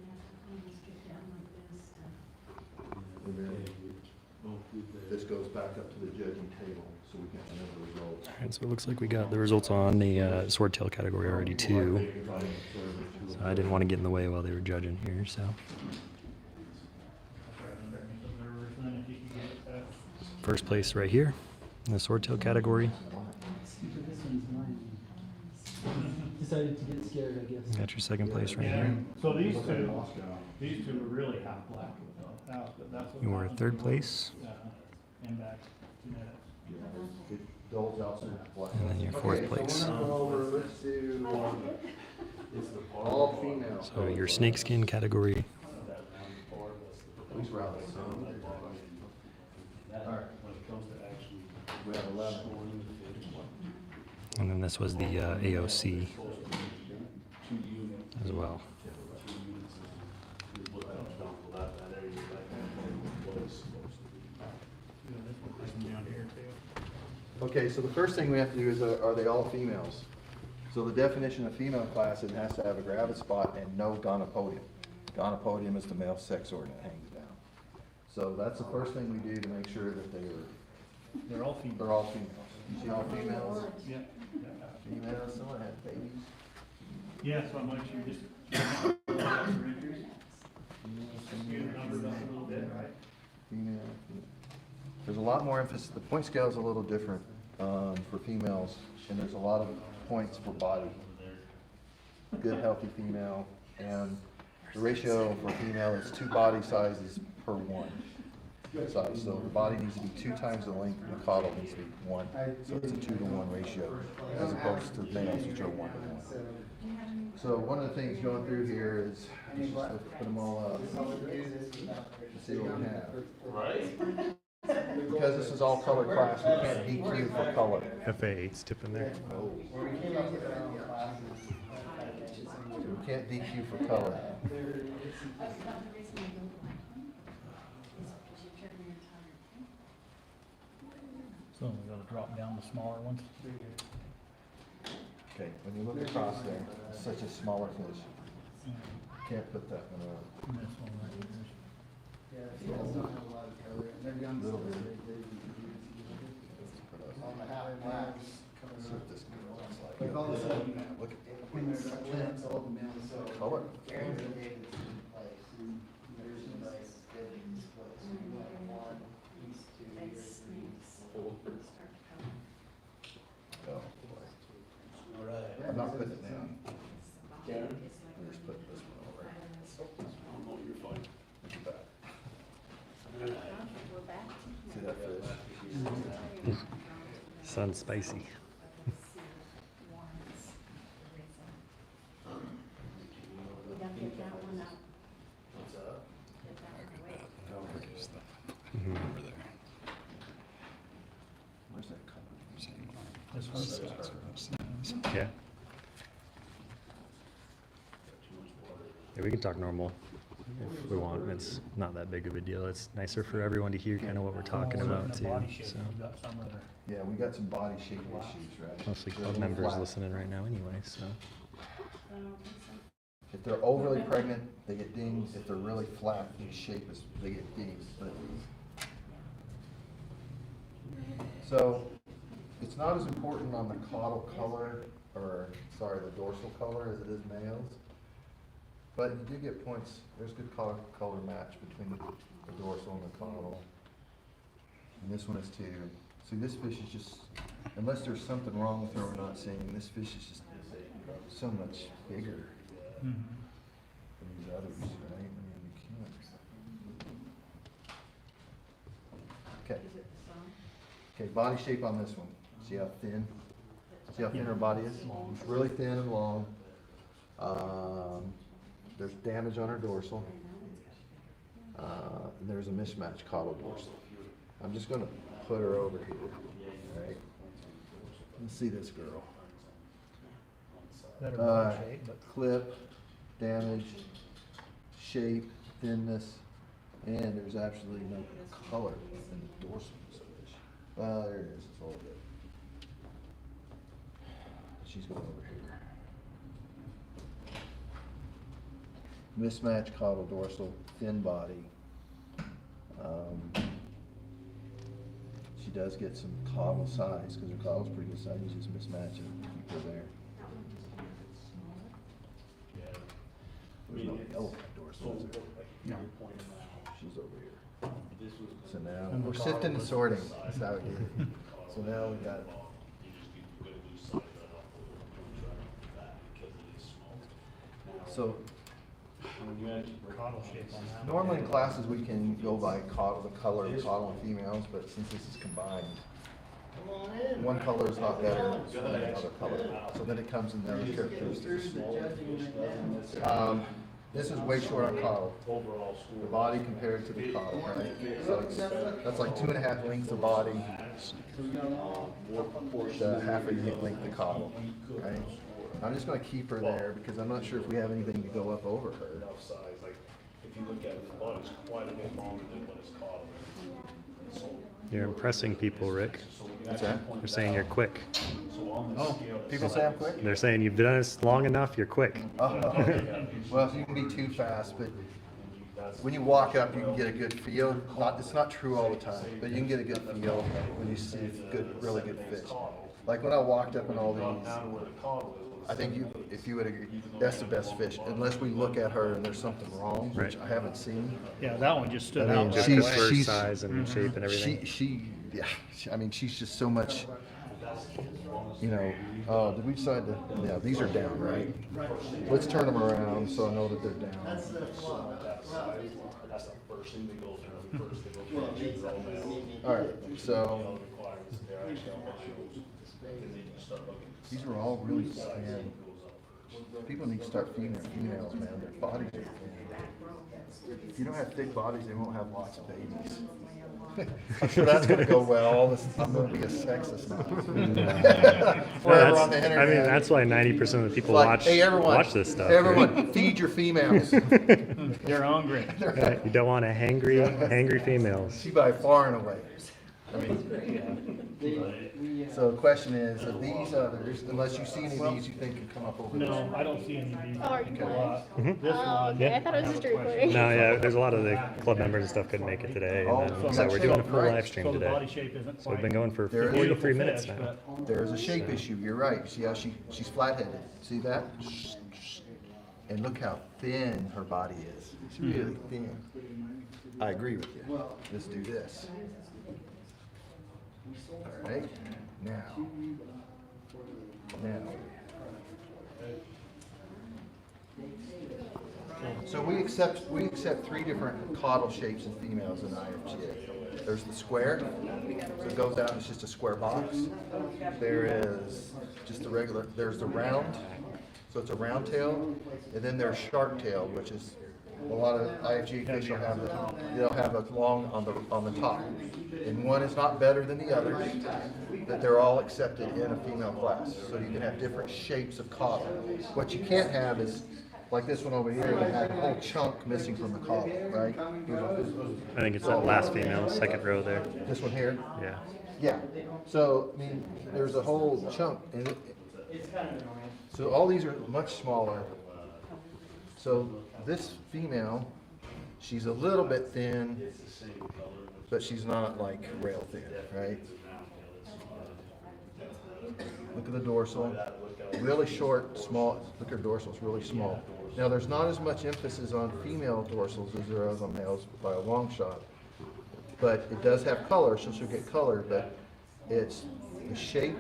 you just get down like this. And then this goes back up to the judging table, so we can enter the results. All right, so it looks like we got the results on the swordtail category already too. So I didn't want to get in the way while they were judging here, so. First place right here in the swordtail category. This one's mine. Decided to get scared, I guess. Got your second place right Yeah, here. so these two are really half black. That's what Your happens third with, place. And back genetics. It doles out some black. And then your fourth Okay, so place. we're gonna go over, let's do all female. So your snakeskin category. At least we're out of the Alright, When it comes to actually we have 11. scoring the fish, And then this was the AOC two units, as well. you look up down to that area, like, what it's supposed to be. Down here too. Okay, so the first thing we have to do is, are they all females? So the definition of female class, it has to have a gravid spot and no gonopodium. Gonopodium is the male sex organ that hangs down. So that's the first thing we do to make sure that They're all female. they're all females. You see all females? Yeah. Females, someone had babies. Yeah, so I want you just. Numbers up a little bit, right? Female. There's a lot more emphasis, the point scale is a little different, for females, and there's a lot of points for body. Good, healthy female, and the ratio for female is 2 body sizes per 1 size. So the body needs to be 2 times the length, and the caudal needs to be 1. So it's a 2-to-1 ratio, as opposed to males, which are 1-to-1. So one of the things going through here is, just put them all up, and see what we have. Right? Because this is all color class, we can't DQ for color. FA8's tip in there. We can't DQ for color. So we gotta drop down the smaller ones. Okay, when you look across there, it's such a smaller fish. Can't put that one on. And this one right here. Yeah, females don't have a lot of color. They're young. Little bit. On the half blacks. See what this looks like. Like all of a sudden, Look when they're twins, all the males, so. at color. Oh, boy. I'm not putting it down. I'm just putting this one over. Oh, you're fine. Look at that. We're back. See that fish? Sounds spicy. We gotta get that one up. Get that one away. Mhm. Where's that color? This one. Yeah. Yeah, we can talk normal if we want. It's not that big of a deal. It's nicer for everyone to hear kind of what we're talking about The too. body shape, So we've got some of their. Yeah, we got some body shape issues, right? mostly They're a club little members flat. listening right now anyway. So I don't think so. If they're overly pregnant, they get dinged. If they're really flat, the shape is, they get dinged. So, it's not as important on the caudal color, or, sorry, the dorsal color as it is males. But you do get points, there's good color match between the dorsal and the caudal. And this one is too. See, this fish is just, unless there's something wrong with her we're not seeing, this fish is just so much bigger Mhm. than these others, right? I mean, you can't. Okay. Okay, body shape on this one. See how thin? See how thin her body is? It's really thin and long. There's damage on her dorsal. There's a mismatched caudal dorsal. I'm just gonna put her over here, right? Let's see this girl. Better body shape, but Clip, damage, shape, thinness, and there's absolutely no color in the dorsal. Well, there it is, it's all good. She's going over here. Mismatched caudal dorsal, thin body. She does get some caudal size, because her caudal's pretty good size, you just mismatch it and keep her there. There's no yellow dorsal, is there? no. She's over here. So now, And the we're sifting and caudal sorting, that's how we do it. So now we got, so Caudal shape on that. normally in classes, we can go by caudal, the color of caudal and females, but since this is combined, one color is not better than another color, so then it comes in the other characteristics. This is way short on caudal. The body compared to the caudal, right? So that's like 2.5 lengths of body, the half a length of caudal, right? I'm just gonna keep her there because I'm not sure if we have anything to go up over her. Size, like, if you look at it, the body's quite a bit longer than what it's called. So, You're impressing people, Rick. What's that? They're saying you're quick. so on the Oh, scale. people say I'm quick? They're saying you've done this long enough, you're quick. Oh, well, you can be too fast, but when you walk up, you can get a good feel. It's not true all the time, but you can get a good feel when you see really good fish. Like when I walked up in all these, I think if you would agree, that's the best fish, unless we look at her and there's something wrong, which I haven't seen. Yeah, that one just stood I mean, out. Just right the away. first size and shape and everything. I mean, she's just so much, you know, oh, did we decide to, yeah, these are down, right? Let's turn them around so I know that they're down. That's the first thing they go through. First they go through. All right, so these are all really thin. People need to start feeding their females, man. Their bodies are thin. If you don't have thick bodies, they won't have lots of babies. I'm sure that's gonna go well. I'm gonna be a sexist now. Forever on the internet. I mean, that's why 90% of the people Like, watch hey, everyone, watch this stuff. Everyone, feed your females. They're hungry. Right? You don't want hangry females. She by far and away. I mean, so the question is, of these others, unless you see any of these you think can come up over this? No, I don't see any of these. Oh, are you A lot. This one. Yeah. I thought it was just a recording. No, yeah, there's a lot of the club members and stuff couldn't make it today. Oh, And then, so so we're doing a full right. live stream So the body today. shape isn't So we've quite. been going for There is- 43 minutes Fish, now. but There's a shape issue, you're right. See how she's flat-headed, see that? And look how thin her body is. It's really thin. I agree with you. Let's do this. All right, now. So we accept 3 different caudal shapes in females in IFGA. There's the square, so it goes down, it's just a square box. There is just the regular, there's the round, so it's a round tail, and then there's shark tail, which is, a lot of IFGA fish will have they'll have a long on the top. And one is not better than the other, but they're all accepted in a female class. So you can have different shapes of caudal. What you can't have is, like this one over here, that had a whole chunk missing from the caudal, right? I think it's that last female, second row there. This one here? Yeah. Yeah. So, I mean, there's a whole chunk, and so all these are much smaller. So this female, she's a little bit thin, but she's not like rail thin, right? Look at the dorsal, really short, small. Look at her dorsal, it's really small. Now, there's not as much emphasis on female dorsals as there is on males by a long shot, but it does have color, so she'll get color, but it's, the shape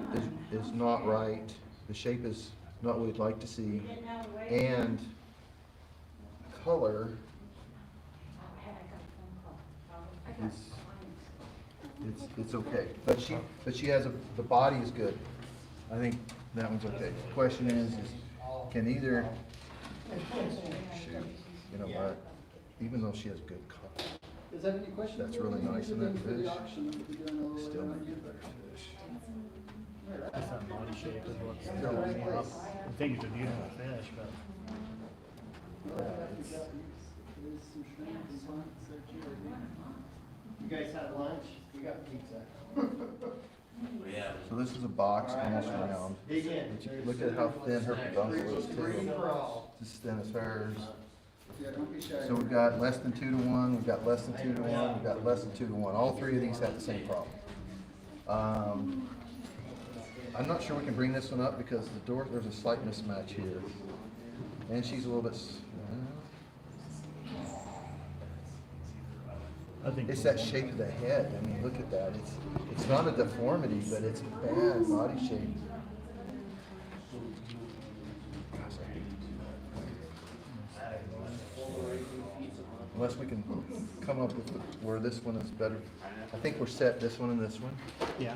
is not right. The shape is not what we'd like to see, and color it's okay, but she has the body is good. I think that one's okay. The question is can either, shoot, you know what? even though she has good color, Is that any question? That's really nice in that fish. still might be a Still. better fish. Just that body shape is what's throwing me off. I think it's a beautiful fish, but You guys had lunch? We got pizza. So this is a box almost round. Dig in. But you look at how thin her peduncle is too. Just as thin as hers. So we've got less than 2 to 1, we've got less than 2 to 1, we've got less than 2 to 1. All three of these have the same problem. I'm not sure we can bring this one up because there's a slight mismatch here. And she's a little bit, I think. it's that shape of the head. I mean, look at that. It's not a deformity, but it's bad body shape. Unless we can come up with where this one is better. I think we're set, this one and this one. Yeah.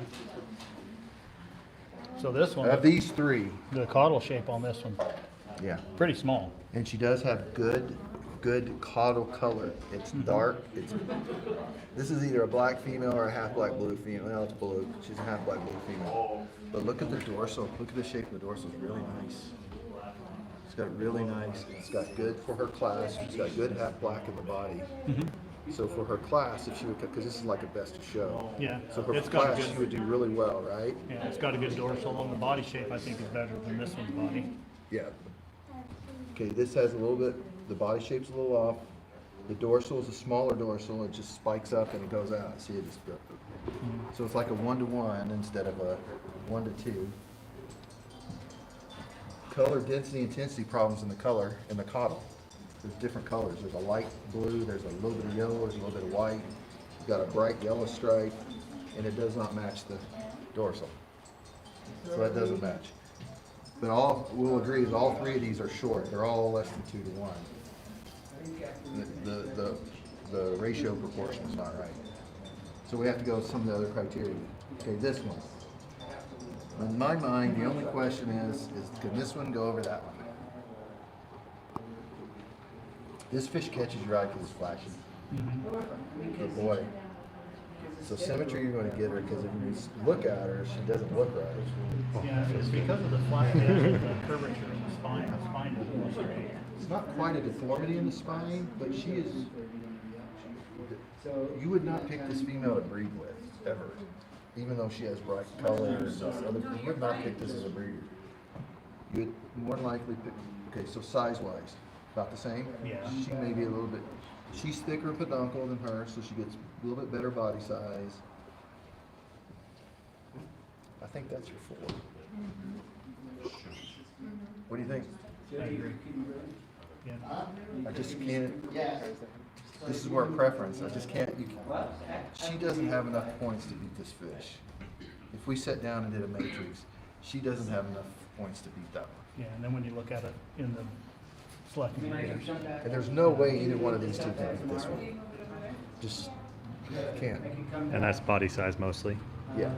So this one, Of these three, the caudal shape on this one, yeah. pretty small. And she does have good caudal color. It's dark. This is either a black female or a half black blue female. Well, it's blue. She's a half black blue female. But look at the dorsal. Look at the shape of the dorsal. It's really nice. It's got really nice. It's got good for her class. She's got good half black in the body. So for her class, if she would, because this is like a best of show. Yeah. So for It's got a class, good- she would do really well, right? Yeah, it's got a good dorsal on the body shape. I think is better than this one's body. Yeah. Okay, this has a little bit, the body shape's a little off. The dorsal is a smaller dorsal, it just spikes up and it goes out. See, it just, so it's like a 1 to 1 instead of a 1 to 2. Color density, intensity problems in the color, in the caudal. There's different colors. There's a light blue, there's a little bit of yellow, there's a little bit of white. You've got a bright yellow stripe, and it does not match the dorsal. So that doesn't match. But we'll agree is all three of these are short. They're all less than 2 to 1. The ratio proportion is not right. So we have to go with some of the other criteria. Okay, this one. In my mind, the only question is can this one go over that one? This fish catches your eye because it's flashing. But boy, so symmetry you're going to get her because if you look at her, she doesn't look right. Yeah, it's because of the flat edge of the curvature in the spine. The spine doesn't look straight. It's not quite a deformity in the spine, but she is. You would not pick this female to breed with ever, even though she has bright color and stuff. You would not pick this as a breeder. You would more than likely pick. Okay, so size-wise, about the same. Yeah. She may be a little bit. She's thicker peduncle than her, so she gets a little bit better body size. I think that's your 4. What do you think? I agree. Yeah. I just can't. This is where preference. I just can't. She doesn't have enough points to beat this fish. If we sat down and did a matrix, she doesn't have enough points to beat that one. Yeah, and then when you look at it in the selecting graders, And there's no way either one of these two can beat this one. Just can't. And that's body size mostly. Yeah.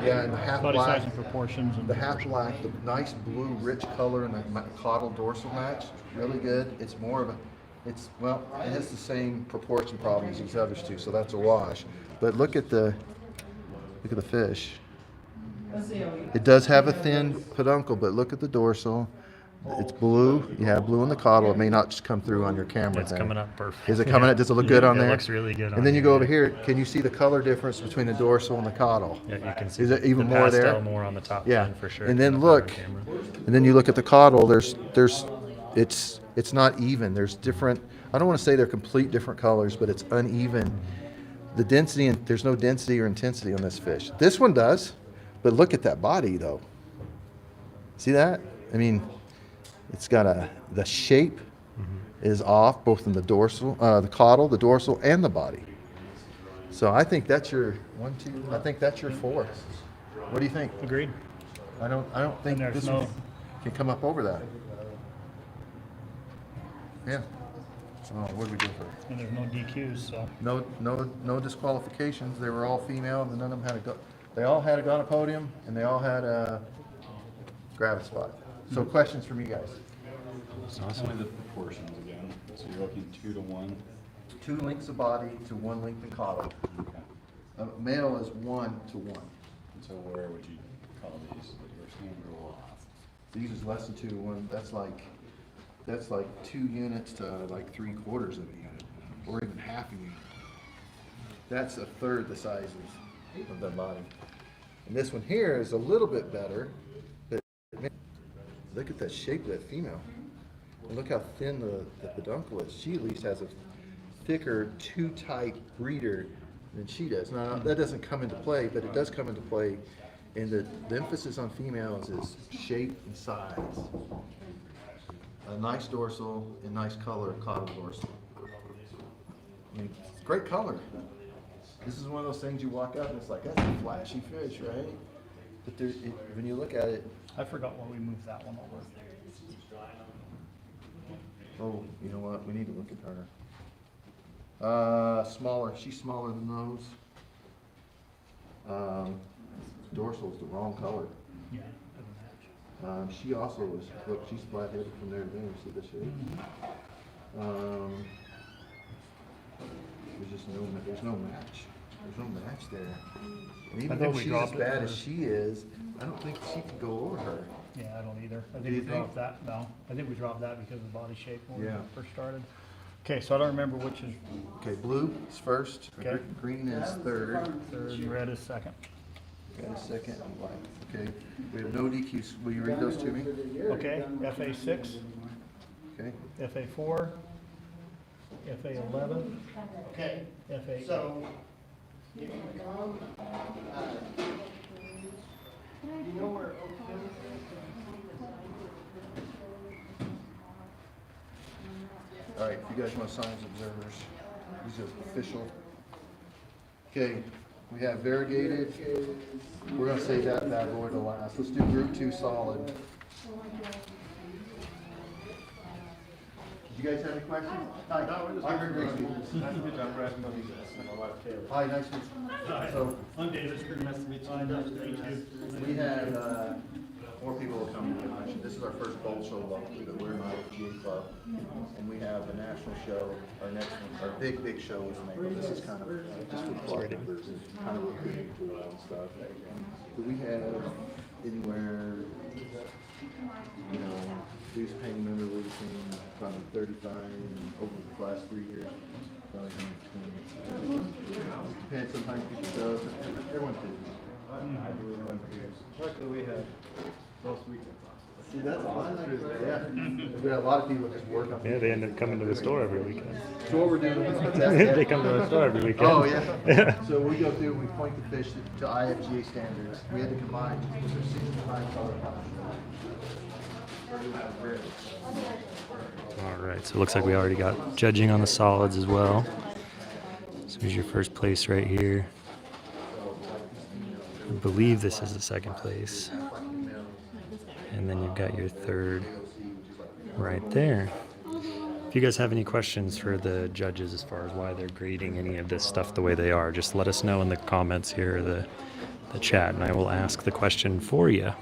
Yeah, and the half body black. size and proportions and The half black, the nice blue rich color and the caudal dorsal match, really good. It's more of a, well, it has the same proportion problem as these others two, so that's a wash. But look at the fish. It does have a thin peduncle, but look at the dorsal. It's blue. You have blue in the caudal. It may not just come through on your camera. It's there. coming up perfect. Is it coming up? Does it look good on It there? looks really good on And then you here, go over yeah. here. Can you see the color difference between the dorsal and the caudal? Yeah, you can see Is it even the more pastel there? more on the top Yeah. fin for sure. And then coming up on look, camera. and then you look at the caudal. It's not even. There's different. I don't want to say they're complete different colors, but it's uneven. The density and there's no density or intensity on this fish. This one does, but look at that body though. See that? I mean, it's got the shape is off both in the dorsal, the caudal, the dorsal, and the body. So I think that's your 1, 2. I think that's your 4. What do you think? agreed. I don't think And there's this no- one can come up over that. Yeah. So what do we do for it? And there's no DQs, so. No disqualifications. They were all female, and none of them had they all had a gonopodium, and they all had a gravis spot. So questions from you guys? Tell me the proportions again. So you're looking 2 to 1. 2 lengths of body to 1 length in caudal. Okay. A male is 1 to 1. And so where would you call these that you're saying roll off? These is less than 2 to 1. That's like 2 units to like 3/4 of a unit, or even half a unit. That's a third the size of the body. And this one here is a little bit better, but look at that shape of that female. And look how thin the peduncle is. She at least has a thicker 2-type breeder than she does. Now, that doesn't come into play, but it does come into play. And the emphasis on females is shape and size. A nice dorsal and nice color of caudal dorsal. I mean, it's great color. This is one of those things you walk up and it's like, that's a flashy fish, right? But when you look at it, I forgot why we moved that one over. oh, you know what? We need to look at her. Smaller. She's smaller than those. Dorsal's the wrong color. Yeah, doesn't match. She also is, look, she's flat-headed from there to there. See the shape? There's no match. There's no match there. And I even think though we she's as dropped it bad for- as she is, I don't think she could go over her. Yeah, I don't either. I Do think you we think? dropped that, no. I think we dropped that because of the body shape when we Yeah. first started. Okay, so I don't remember which is Okay, blue is first, Okay. green is third, third and red is second. and second and black. Okay, we have no DQs. Will you read those to me? Okay, FA 6, Okay, FA 4, FA 11, Okay, FA 8. so, if you come, you know where Oak Hill is? all right, if you guys want to sign as observers, these are official. Okay, we have variegated. We're gonna save that bad boy to last. Let's do group 2 solid. Did you guys have any questions? Hi. I heard great speakers. Hi, nice to meet you. So, I'm David, nice to meet you. Nice to meet you. we had, more people will come to the lunch. This is our first boat show locally, but we're an IFGA club. And we have a national show, our next one, our big show is in April. This is kind of just for club members and kind of recruiting tool and stuff. But we have anywhere, you know, dues paying member we've seen from 35 and over the last 3 years. Probably 20. Depends, sometimes people show, everyone's busy. Luckily, we had most weekends off. See, that's awesome. Yeah. We got a lot of people that just work on. Yeah, they end up coming to the store every weekend. So what we're doing is They come to the store every weekend. Oh, yeah. So we go through, we point the fish to IFGA standards. We had to combine with their season time color. All right, so it looks like we already got judging on the solids as well. So here's your first place right here. I believe this is the second place. And then you've got your third right there. If you guys have any questions for the judges as far as why they're grading any of this stuff the way they are, just let us know in the comments here or the chat, and I will ask the question for you.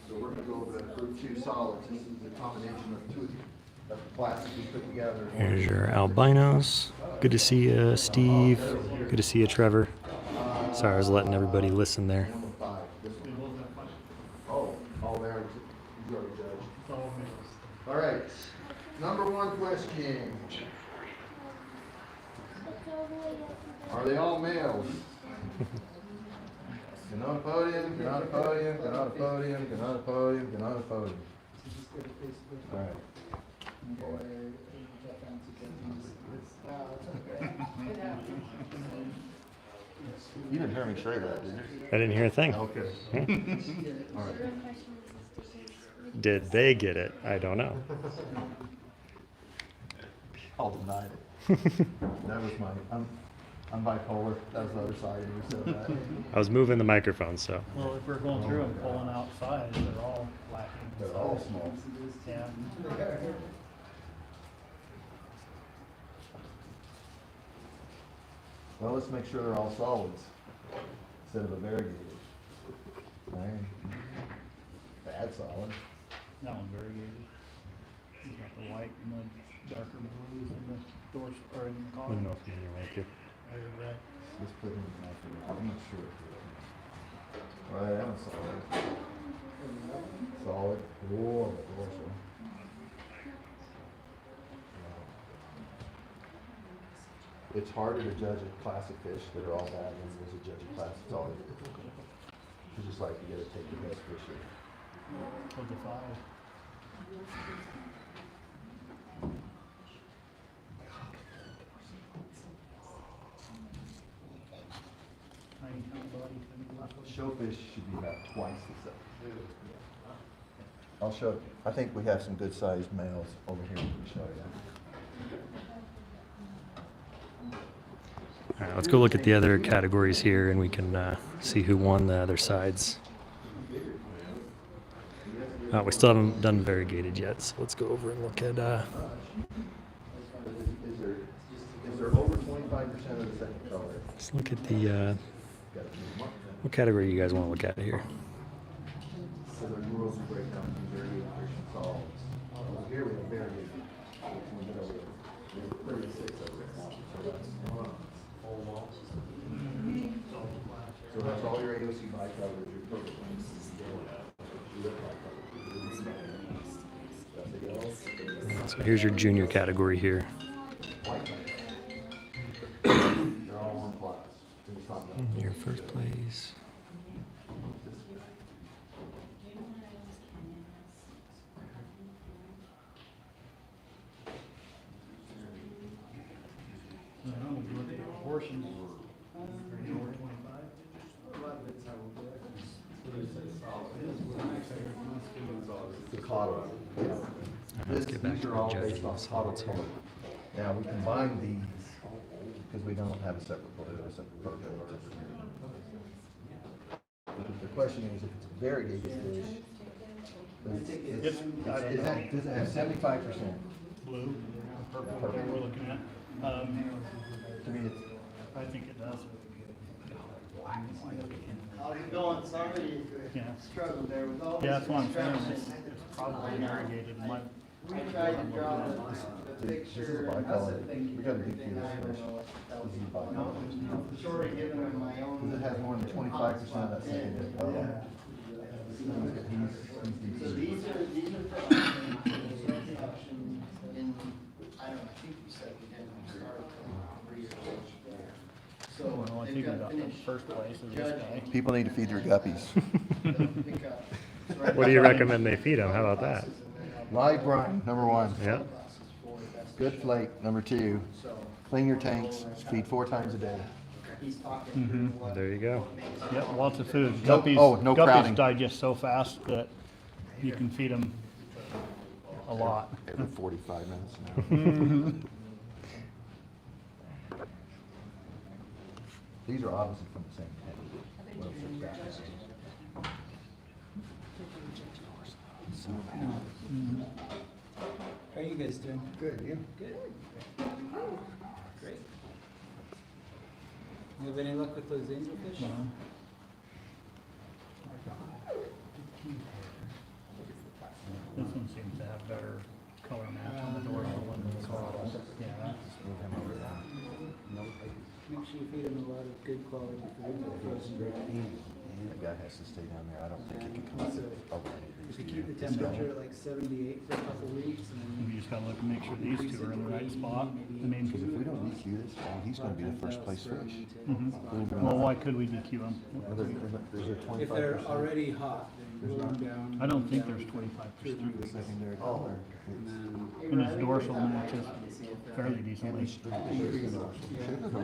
So we're gonna go over that group 2 solids. This is a combination of 2 of the classes we put together. Here's your albinos. Good to see you, Steve. Good to see you, Trevor. Sorry, I was letting everybody listen there. Oh, there, you already judged. All right, number 1 question. Are they all males? Get on a podium, get on a podium, get on a podium, get on a podium, get on a podium. All right. You didn't hear me say that, did you? I didn't hear a thing. Okay. All right. Did they get it? I don't know. I'll deny it. That was I'm bipolar. That was the other side of me said that. I was moving the microphone, so. Well, if we're going through and pulling out size, they're all lacking. They're all small. Yeah. Well, let's make sure they're all solids instead of a variegated. Right. Bad solid. That one variegated. He's got the white and the darker blues in the doors, or in the I collar. don't know if you like it. Let's put him in my finger. I'm not sure. All right, that one's solid. Solid. Oh, the dorsal. It's harder to judge a classic fish that are all bad than it is to judge a classic solid. It's just like you gotta take the best fish here. Of the five. Tiny body, tiny black. Showfish should be about twice the size. I'll show, I think we have some good sized males over here we can show you. All right, let's go look at the other categories here, and we can see who won the other sides. We still haven't done variegated yet, so let's go over and look at. Is there over 25% of the second color? Let's look at the. What category you guys want to look at here? So the rules will break down from variegated fish and solids. Over here we have variegated. We have 36 over there. So that's all your AOC bicolors, your purple ones. So here's your junior category here. They're all one class. Your first place. I don't know, if you look at the proportions. Over 25. The coddle. Let's get back These to are the all judging based on solids coddle here. color. Now, we combine these because we don't have a separate program, a separate program. The question is, if it's a variegated fish, does it have 75%? Blue, purple, whatever we're looking at. To me, it's I think it does. How's it going? Sorry, Yeah. struggled there with all Yeah, that's this what I'm saying. construction. It's probably variegated. We tried to draw the picture. This is a I bicolor. said, thank you. We gotta do this I fish. don't know what that This is a was. bicolor. Short of giving them my own. Because it has more than 25% of that secondary color. So these are for production in, I don't know, I think you said we didn't start until 3 years old. So Well, I they've think we got got the finished first place is this guy. People need to feed their guppies. pickup. So right What do you now, recommend they feed them? How about that? Live brine, number one. Yeah. Good flake, number two. Clean your tanks, feed 4 times a day. He's talking through what There you go. Yep, lots of food. No- Guppies, oh, no crowding. guppies digest so fast that you can feed them a lot. Every 45 minutes now. These are obviously from the same pen. Well, it's back. How are you guys doing? Good, you? Good. Great. You have any luck with those angelfish? No. This one seems to have better color match on the dorsal than the caudal. Yeah. Make sure you feed them a lot of good quality food. That guy has to stay down there. I don't think he can come up with If you keep the temperature at like 78 for a couple weeks and then. You just gotta look and make sure these two are in the right spot. I mean, Because if we don't DQ this guy, he's gonna be the first place fish. well, why could we DQ them? There's a 25%. If they're already hot, then roll them down. I don't think there's 25%. Secondary color. And his dorsal matches fairly decently. Sugar dorsal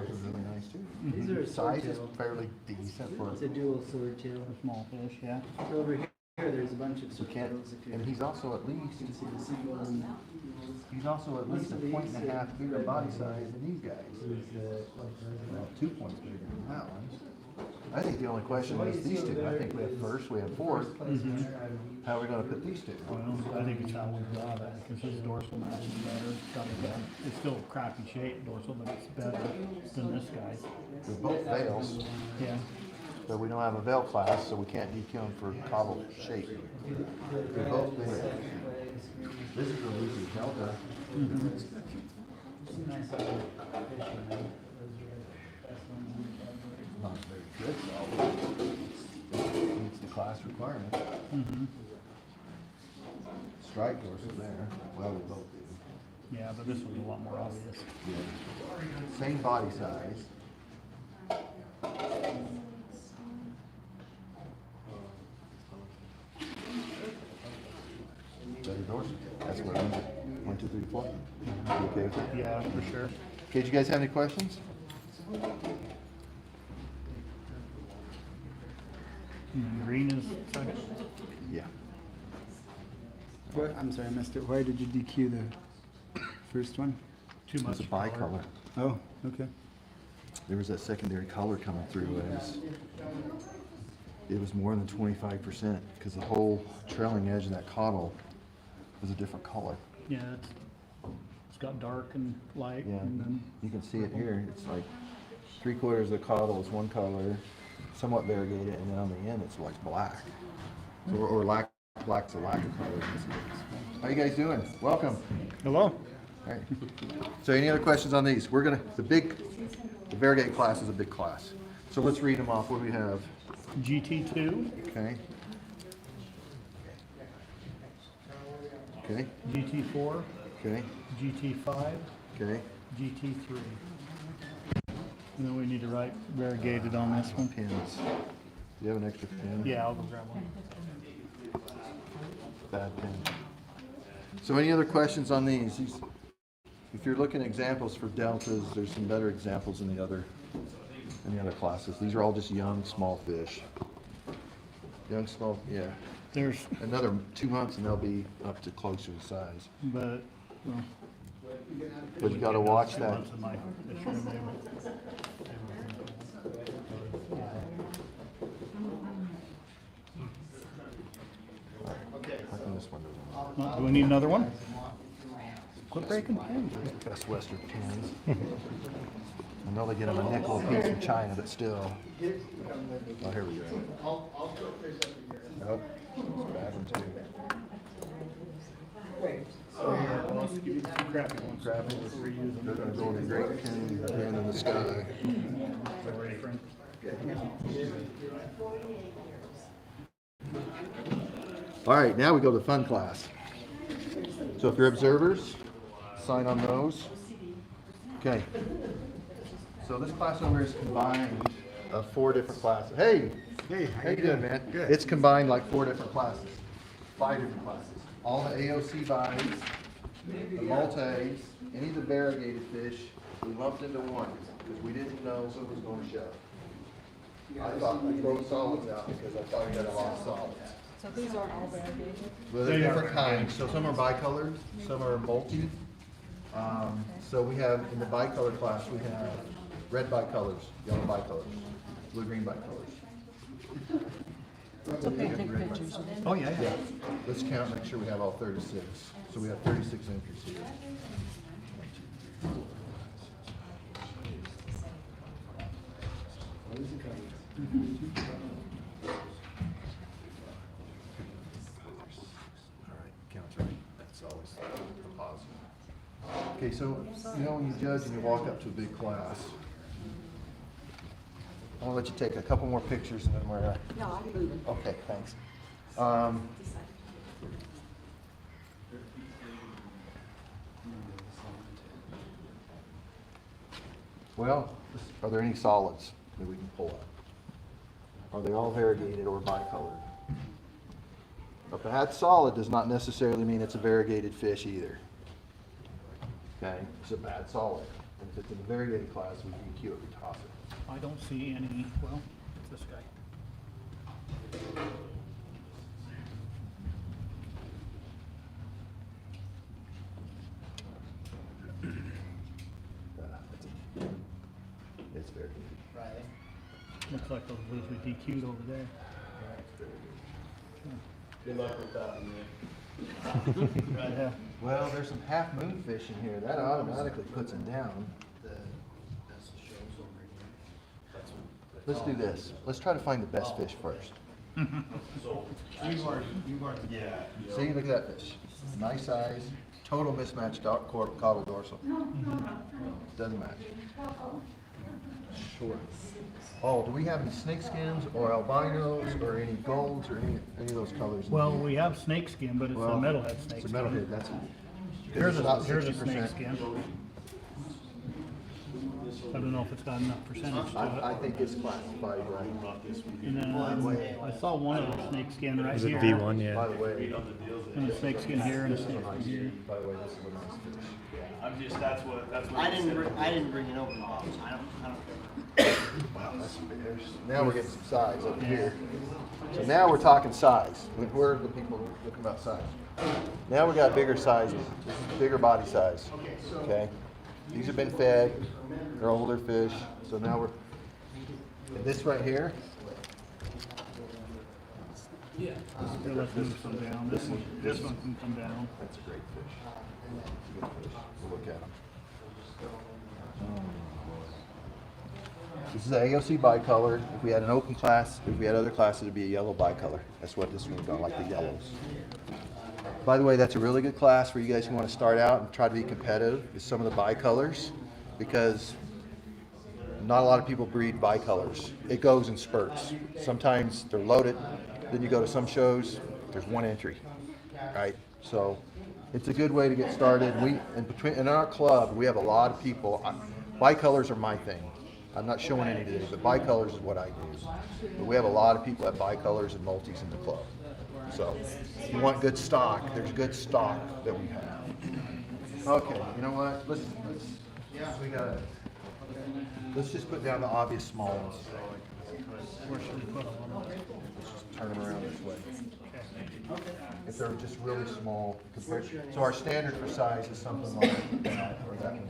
is really nice too. These are a Size is swordtail. fairly decent for. It's a dual swordtail. A small fish, yeah. So over here, there's a bunch of You can't, swordtails. If and you he's also at least, can see the single and. he's also at least a point and a half bigger body size than these guys. Well, 2 points bigger than that one. I think the only question is these two. I think we have first, we have fourth. How are we gonna put these two? Well, I think it's how we got it, because his dorsal match is better. It's still crappy shape dorsal, but it's better than this guy's. They're both veils, Yeah. but we don't have a veil class, so we can't DQ them for cobble shape. They're both veils. This is a Lucy Delta. Not very good, though. Meets the class requirements. Strike dorsal there. Well, we both do. Yeah, but this one's a lot more obvious. Yeah. Same body size. Better dorsal. That's what I'm, 1, 2, 3, 4. You okay with it? Yeah, for sure. Okay, do you guys have any questions? And green is second. Yeah. What, I'm sorry, I missed it. Why did you DQ the first one? Too much It's a bicolor. Oh, okay. There was that secondary color coming through. It was more than 25% because the whole trailing edge of that caudal was a different color. Yeah, it's got dark and light, Yeah, and then you can see it here. It's like 3/4 of the caudal is one color, somewhat variegated, and then on the end it's like black. So, or black's a lack of color in this case. How you guys doing? Welcome. hello. All right. So any other questions on these? We're gonna, the variegated class is a big class. So let's read them off. What do we have? GT2, Okay. Okay, GT4, okay, GT5, okay. GT3. And then we need to write variegated on this one. Pins. Do you have an extra pin? Yeah, I'll go grab one. Bad pin. So any other questions on these? If you're looking at examples for deltas, there's some better examples in the other classes. These are all just young, small fish. Young, small, yeah. There's, Another 2 months and they'll be up to closer to size. but, well, But you gotta watch that. months of my fish room, they were- How come this one doesn't work? Well, do we need another one? Quit breaking pins. Best Western pins. I know they get them a nickel a piece in China, but still. Oh, here we go. Nope. Bad one too. I'll just give you the two crappy ones. Crappy. They're gonna go in a great pin again in the sky. Ready, friend? All right, now we go to the fun class. So if you're observers, sign on those. Okay. So this class over is combined of 4 different classes. Hey, how you doing, man? Good. It's combined like 4 different classes, 5 different classes. All the AOC buys, the multis, any of the variegated fish, we lumped into one because we didn't know who was going to show. I thought we throw solids out because I thought we had a lot of solids. So these aren't all variegated? Well, they're different kinds, so some are bicolored, some are multi. So we have, in the bicolor class, we have red bicolors, yellow bicolors, blue-green bicolors. It's okay, take pictures. Oh, yeah, Yeah, let's count, make sure we have all 36. So we have 36 entries here. All right, count's right. That's always a positive. Okay, so, you know, when you judge and you walk up to a big class, I'm gonna let you take a couple more pictures and then we're, No, I'm moving. okay, thanks. Well, are there any solids that we can pull up? Are they all variegated or bicolored? If it had solid does not necessarily mean it's a variegated fish either. Okay, it's a bad solid. And if it's in the variegated class, we DQ it, we toss it. I don't see any, well, it's this guy. It's variegated. Riley? Looks like those blues we DQ'd over there. Good luck with that, man. Yeah. Well, there's some half moon fish in here. That automatically puts them down. Let's do this. Let's try to find the best fish first. Yeah. See, look at that fish. Nice size, total mismatched caudal dorsal. Doesn't match. Short. Oh, do we have any snake skins or albinos or any golds or any of those colors? Well, we have snake skin, but it's a metalhead snake It's a skin. metalhead, that's it. Here's About a, here's a 60%. snake skin. I don't know if it's got enough percentage to I it. think it's classified right. And then I saw one of the snake skin right Is it here. V1? By Yeah. the way, And a snake skin here and a snake skin here. by the way, this is a nice fish. I'm just, that's what I he didn't said. bring it over the box. I don't care. Wow, that's some big. Now we're getting some size over here. So now we're talking size. We're the people looking about size. Now we got bigger sizes. This is bigger body size. Okay. These have been fed. They're older fish. So now we're. And this right here. Here, let's move some down. This one can come down. That's a great fish. Good fish. We'll look at them. This is an AOC bicolor. If we had an open class, if we had other classes, it'd be a yellow bicolor. That's what this one's got, like the yellows. By the way, that's a really good class for you guys who want to start out and try to be competitive with some of the bicolors, because not a lot of people breed bicolors. It goes in spurts. Sometimes they're loaded. Then you go to some shows, there's one entry, right? So it's a good way to get started. In our club, we have a lot of people. Bicolors are my thing. I'm not showing any today, but bicolors is what I do. But we have a lot of people that bicolors and multis in the club. So if you want good stock, there's good stock that we have. Okay, you know what? Let's just put down the obvious small ones. Where should we put them? Let's just turn them around this way. If they're just really small compared, so our standard for size is something like that or that one.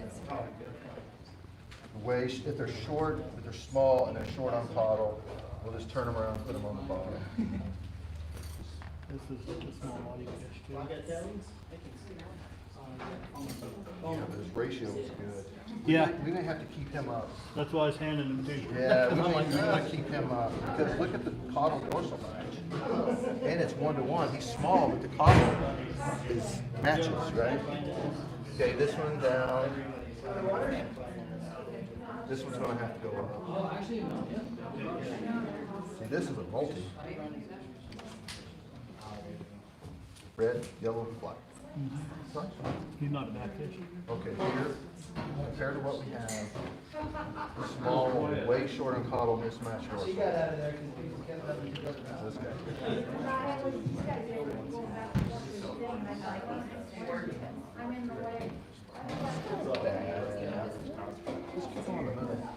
If they're short, if they're small and they're short on caudal, we'll just turn them around and put them on the bottom. This is the small body fish too. Yeah, this ratio is good. Yeah, We may have to keep him up. that's why I was handing them to you. Yeah, we may keep him up because look at the caudal dorsal match. And it's 1-to-1. He's small, but the caudal is matches, right? Okay, this one down. This one's gonna have to go up. See, this is a multi. Red, yellow, black. He's not a bad fish. Okay, here, compared to what we have, the small, way short on caudal mismatch dorsal. This Just keep on the middle.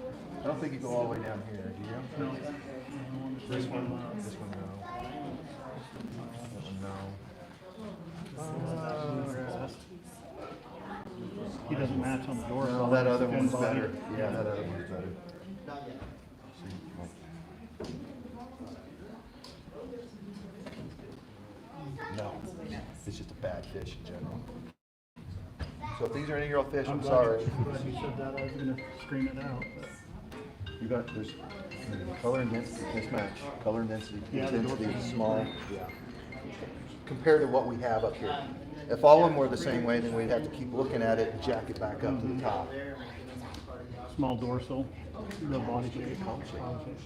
I don't think you go all the way down here, do you? No. This one, no. That one, no. He doesn't match on the door. No, that other one's better. Yeah, that other one's better. No, it's just a bad fish in general. So if these are any of your old fish, I'm sorry. Glad you said that. I was gonna scream it out. You got, there's color and density mismatch. Color and density, Yeah, the density dorsal. is small. Yeah. Compared to what we have up here. If all of them were the same way, then we'd have to keep looking at it and jack it back up to the top. Small dorsal, no body shape.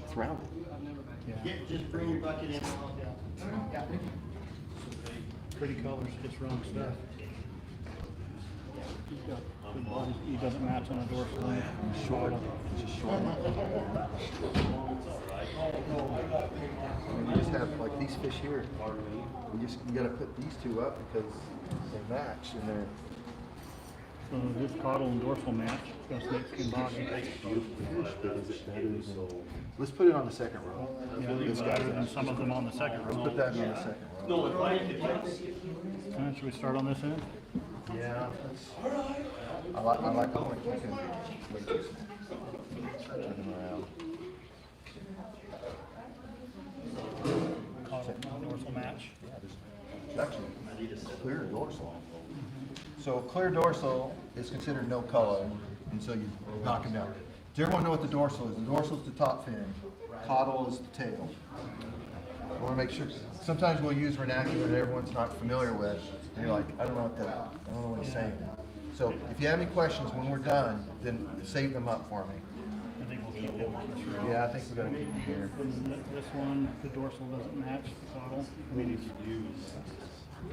It's rounded. Yeah. Just bring your bucket in. Pretty colors, just wrong stuff. He's got good body. He doesn't match on a dorsal. Short. It's just short. And you just have like these fish here. You gotta put these two up because they match and they're So this caudal and dorsal match. Got snakeskin body. beautiful fish, but is it better than? Let's put it on the second row. Yeah, This better guy. than some of them on the second Let's row. put that on the second row. Should we start on this end? Yeah. I want to keep him. Turn him around. match? It's actually clear dorsal. So clear dorsal is considered no color until you knock him down. Does everyone know what the dorsal is? The dorsal is the top fin. Caudal is the tail. I want to make sure. Sometimes we'll use vernacular that everyone's not familiar with, and you're like, I don't know what he's saying. So if you have any questions when we're done, then save them up for me. I think we'll keep it. Yeah, I think we're gonna keep them here. And this one, the dorsal doesn't match the caudal. We need to use.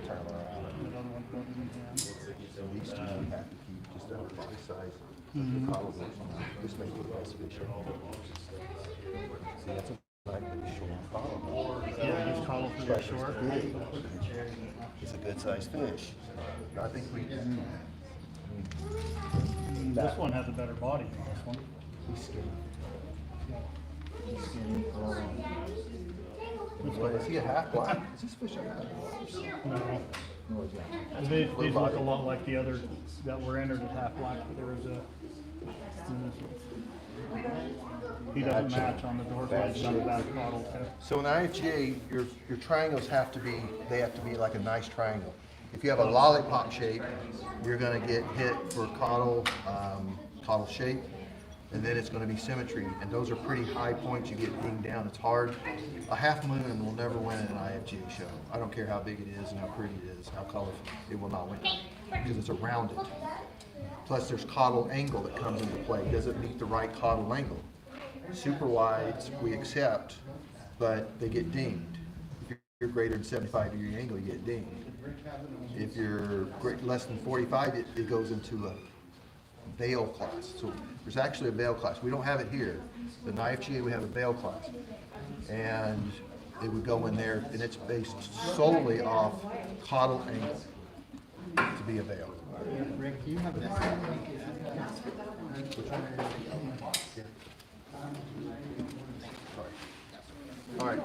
Turn them around. The other one doesn't have. So these two we have to keep just about this size. The caudal dorsal. This makes the best fish. See, that's a short caudal. Yeah, these caudals are very short. It's a good sized fish. I think we can. This one has a better body than this one. He's skinny. He's skinny. Is he a half black? Is this fish a half black? No. No, it's not. These look a lot like the other that were entered as half black, but there was a. He doesn't match on the dorsal. He's got a bad caudal too. So in IFGA, your triangles have to be like a nice triangle. If you have a lollipop shape, you're going to get hit for caudal shape, and then it's going to be symmetry, and those are pretty high points. You get dinged down. It's hard. A half moon will never win an IFGA show. I don't care how big it is and how pretty it is, how colorful. It will not win because it's a rounded. Plus, there's caudal angle that comes into play. Does it meet the right caudal angle? Super wides we accept, but they get dinged. If you're greater than 75-degree angle, you get dinged. If you're less than 45, it goes into a veil class. So there's actually a veil class. We don't have it here. In IFGA, we have a veil class. And it would go in there, and it's based solely off caudal angle to be a veil. Rick, you have a All right.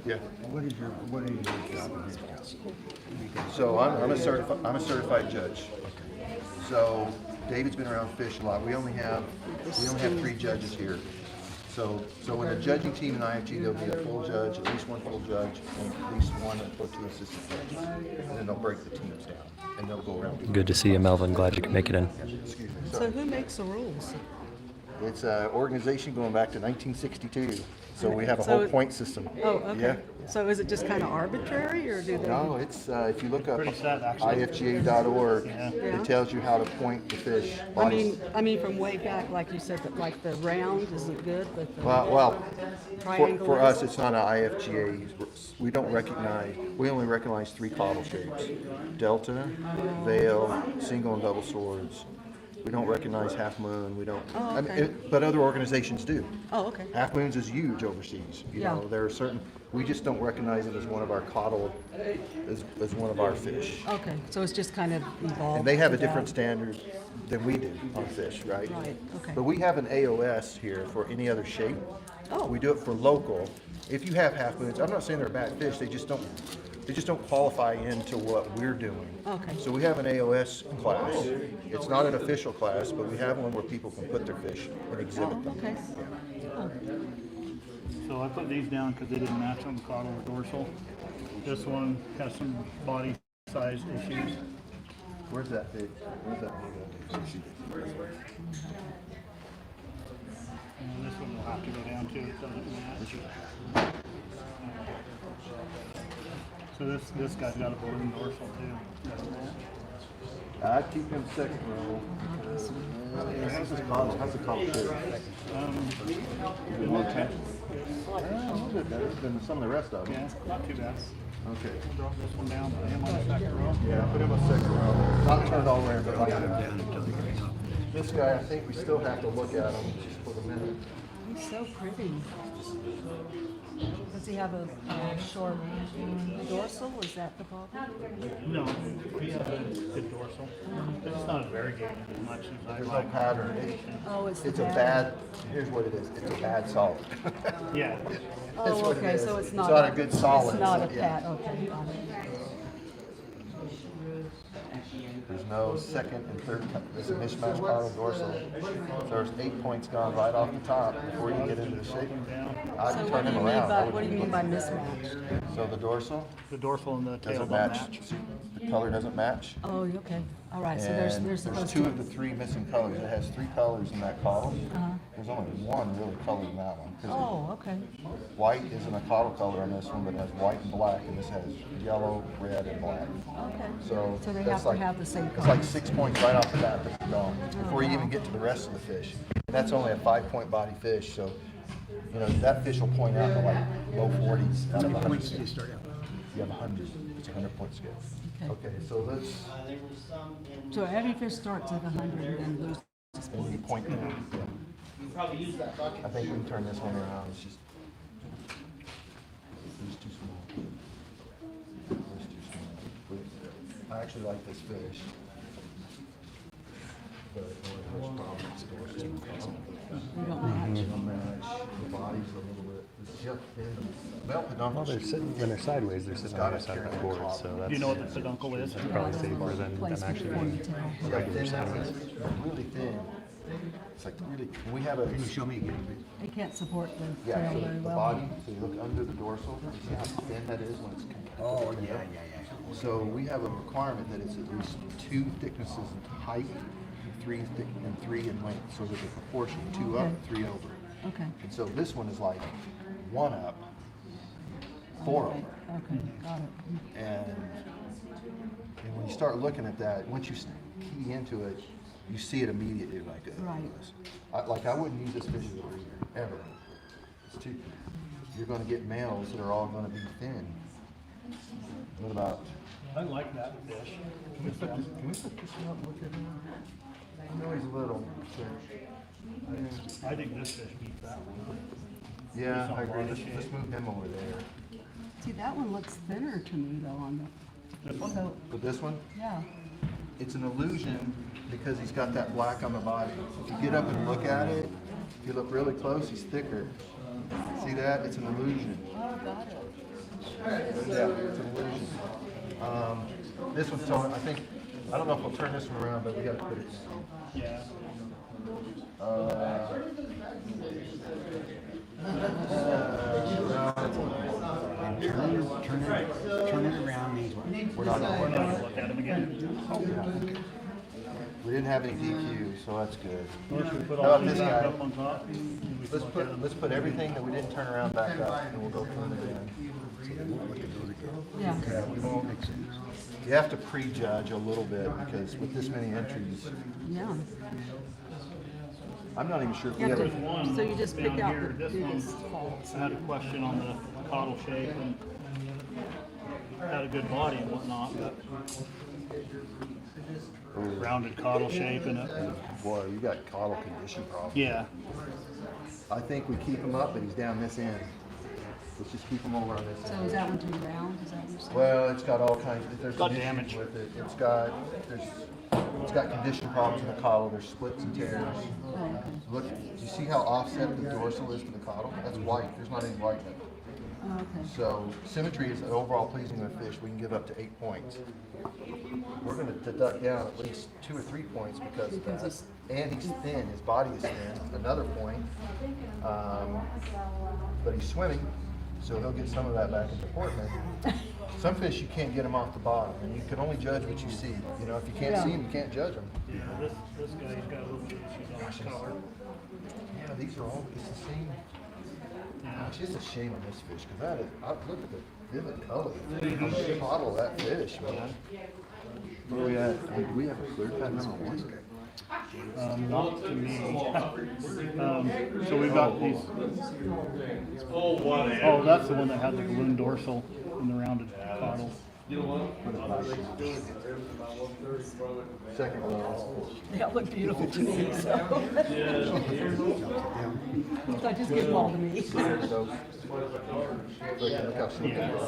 Yeah. what is your job in this council? So I'm a certified judge. So David's been around fish a lot. We only have 3 judges here. So in a judging team in IFG, there'll be a full judge, at least one full judge, and at least 1 or 2 assistant judges. And then they'll break the teams down, and they'll go around. Good to see you, Melvin. Glad you could make it in. Excuse me. So Sorry. who makes the rules? It's an organization going back to 1962. So we have a So whole it- point system. Oh, okay. Yeah. So is it just kind of arbitrary, or do they? No, it's if you look up Pretty sad, actually. ifga.org, Yeah. it tells you how to point the fish. I mean, from way back, like you said, that like the round isn't good, but the Well, triangle for is? us, it's not an IFGA. We don't recognize. We only recognize 3 caudal shapes: delta, veil, single and double swords. We don't recognize half moon. We don't. Oh, I mean, okay. but other organizations do. Oh, okay. Half moons is huge overseas. You Yeah. know, there are certain. We just don't recognize it as one of our caudal, as one of our fish. Okay, so it's just kind of evolved. And they have a to that. different standard than we do on fish, right? Right, okay. But we have an AOS here for any other shape. Oh. We do it for local. If you have half moons, I'm not saying they're bad fish. They just don't qualify into what we're doing. Okay. So we have an AOS class. It's not an official class, but we have one where people can put their fish and exhibit Oh, them. okay. Oh, So I put these down because they didn't match on the caudal or dorsal. This one has some body size issues. Where's that big? Where's that big? And this one will have to go down too. It doesn't match. So this guy's got a balloon dorsal too. Doesn't match. I'd keep him second row. How's the collar shape? A little bit better than some of the rest of them. Yeah, not too bad. Okay. Drop this one down, put him on the second row. Yeah, put him on second row. Not turned all around, but like this guy, I think we still have to look at him just for the minute. he's so pretty. Does he have a short dorsal? Is that the problem? No, he has a good dorsal. It's not variegated as much as I There's no like. pattern. Oh, it's It's the a bad, here's what it is, it's a bad solid. Yeah. That's Oh, what it okay, is. so it's It's not. not a good solid. It's not a Yeah. pat, okay, got it. There's no second and third, it's a mismatch caudal dorsal. So there's 8 points gone right off the top before you get into the shape. I So can what turn do you him mean around. by, what do you mean by mismatch? So the dorsal The dorsal and the tail doesn't don't match, match. the color doesn't match. Oh, okay, all right, so And there's there's supposed two to. of the three missing colors. It has 3 colors in that caudal. Uh-huh. There's only one really color in that one. 'Cause Oh, okay, white isn't a caudal color on this one, but it has white and black, and this has yellow, red, and black. okay. So So they that's have to like, have the same it's color. like 6 points right off the bat that are gone before you even get to the rest of the fish. And that's only a 5-point body fish, so you know that fish will point out to like low 40s out of 100. You start out. You have 100. It's a 100-point scale. Okay. Okay, so let's So every fish starts at 100 and then loses. and you point down. Yeah. I think we can turn this one around. It's just too small. It's too small. I actually like this fish. But the We don't match. body's a little bit, it's just thin. Well, Well, they're sitting, when they're sideways, they're sitting on the other side of the board, so Do that's you know what the peduncle is? probably safer than Place them actually before you being tell. regular sideways. really thin. It's like really, we have a, Can you show me again, please? They can't support the yeah, tail so very the well. body, so you look under the dorsal, you see how thin that is when it's Oh, compressed? yeah. So we have a requirement that it's at least 2 thicknesses in height, 3 thick, and 3 in length, so there's a proportion, 2 up, Okay. 3 over. Okay, And so this one is like 1 up, 4 okay, over. okay, got it. And when you start looking at that, once you key into it, you see it immediately like a, Right. like I wouldn't use this fish as a breeder, ever. It's too, you're gonna get males that are all gonna be thin. What about, I like that fish. can we put this one up and look at him? I know he's little. I think this fish beats that one. Yeah, I agree. Body Let's shape. move him over there. See, that one looks thinner to me though on the, so, But this one, yeah, it's an illusion because he's got that black on the body. If you get up and look at it, if you look really close, he's thicker. See that? It's an illusion. oh, got it. Yeah, it's an illusion. This one's telling, I think, I don't know if we'll turn this one around, but we gotta put it. Yeah. Turn it around means what? We're not We're on. not gonna look at him again. We didn't have any DQ, so that's good. Let's put How all about these this back guy? up on top. and we can look at 'em. Let's put everything that we didn't turn around back up, and we'll go through it again. Yeah, Yeah, we won't. You have to prejudge a little bit because with this many entries, yeah. I'm not even sure if we You have have. to, One so you just pick down out here, the this one. biggest faults. I had a question on the caudal shape and had a good body and whatnot, but rounded caudal shape and a, Boy, you got caudal condition problems. yeah. I think we keep him up, but he's down this end. Let's just keep him over on this So end. is that one too round, is that what you're saying? Well, it's got all kinds, there's Got some damage. issues with it. It's got condition problems in the caudal, there's splits and tears. Oh, okay. Look, do you see how offset the dorsal is to the caudal? That's white, there's not any white in it. Oh, okay. So symmetry is overall pleasing with fish. We can give up to 8 points. We're going to deduct down at least 2 or 3 points because of Because that. it's- And he's thin. His body is thin. Another point. But he's swimming, so he'll get some of that back in deportment. Some fish you can't get them off the bottom, and you can only judge what you see. You know, if you can't Yeah. see them, you can't judge them. Yeah, this guy's got a little bit of issues on his collar. Yeah, these are all. It's the same. It's just a shame on this fish because that is. Look at the vivid color. On the caudal of that fish, man. Where are we at? We have a clear cut number 1. Not to me. So we've got these. Oh, that's the one that had the balloon dorsal and the rounded caudal. Second last. That looked beautiful to me, so. So just give them all to me. So, look how sweet that is.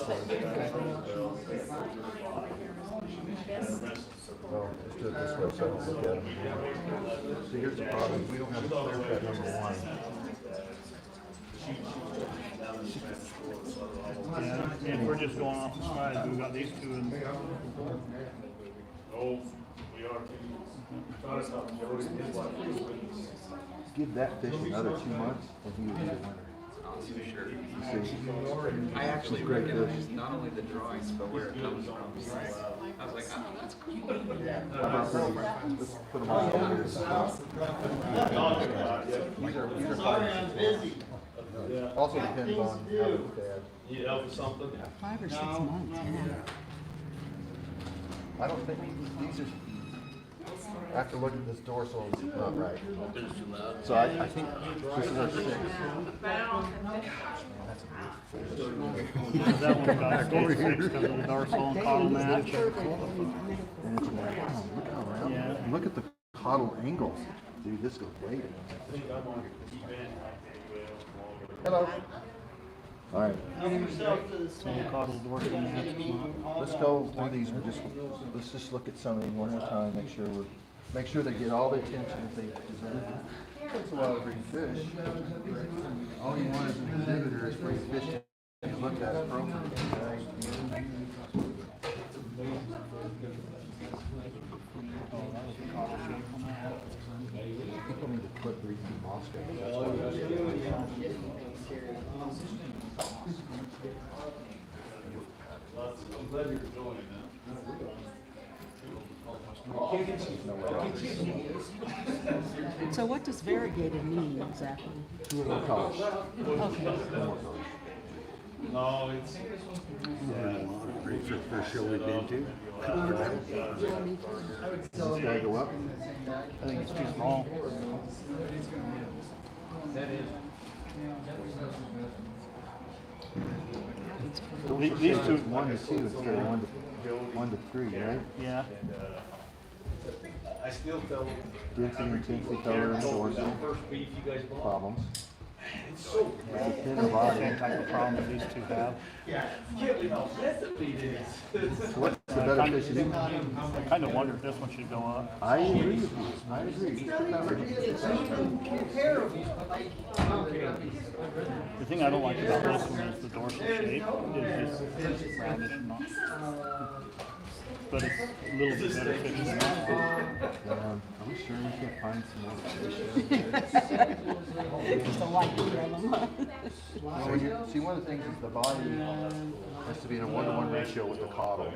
Well, let's do it this way so I don't look at them again. See, here's the problem. We don't have a clear cut number 1. Yeah, and we're just going off the side. We've got these two and Oh, we Give that fish another 2 months, and he will be the winner. I actually recognized not only the drawings, but where it comes from. I was like, oh, that's cool. Let's put them all over here. Also depends on how it's fed. You help with something? 5 or 6 months, yeah. I don't think these are, after looking at this dorsal, it's not right. So I think this is our 6. That one's got stage 6 because of the dorsal and caudal match. And it's like, wow, look how round. Yeah. And look at the caudal angles. Dude, this goes way down. Hello. All right. So caudal dorsal match. Let's go through these. Let's just look at some of them one at a time. Make sure they get all the attention that they deserve. It's a while to bring fish. All you want as an exhibitor is bring fish and look at it appropriately. People need to quit breathing Moscow. That's why I'm glad you're enjoying that. So what does variegated mean exactly? Okay. No, it's. First show we've been to. Does this guy go up? I think it's too small. These two, 1 to 2 instead of 1 to 3, right? Yeah. I still felt. Density, intensity, color, and dorsal. Problems. It's so Thinner body. Same type of problem that these two have. Yeah, you can't believe how expensive it is. What's the better fish to eat? I kind of wonder if this one should go up. I agree with you. I agree. The thing I don't like about this one is the dorsal shape. It's just roundish and not. But it's a little bit better fish than that. Are we sure we can't find some more fish? Just don't like either of them. See, one of the things is the body has to be in a 1-to-1 ratio with the caudal.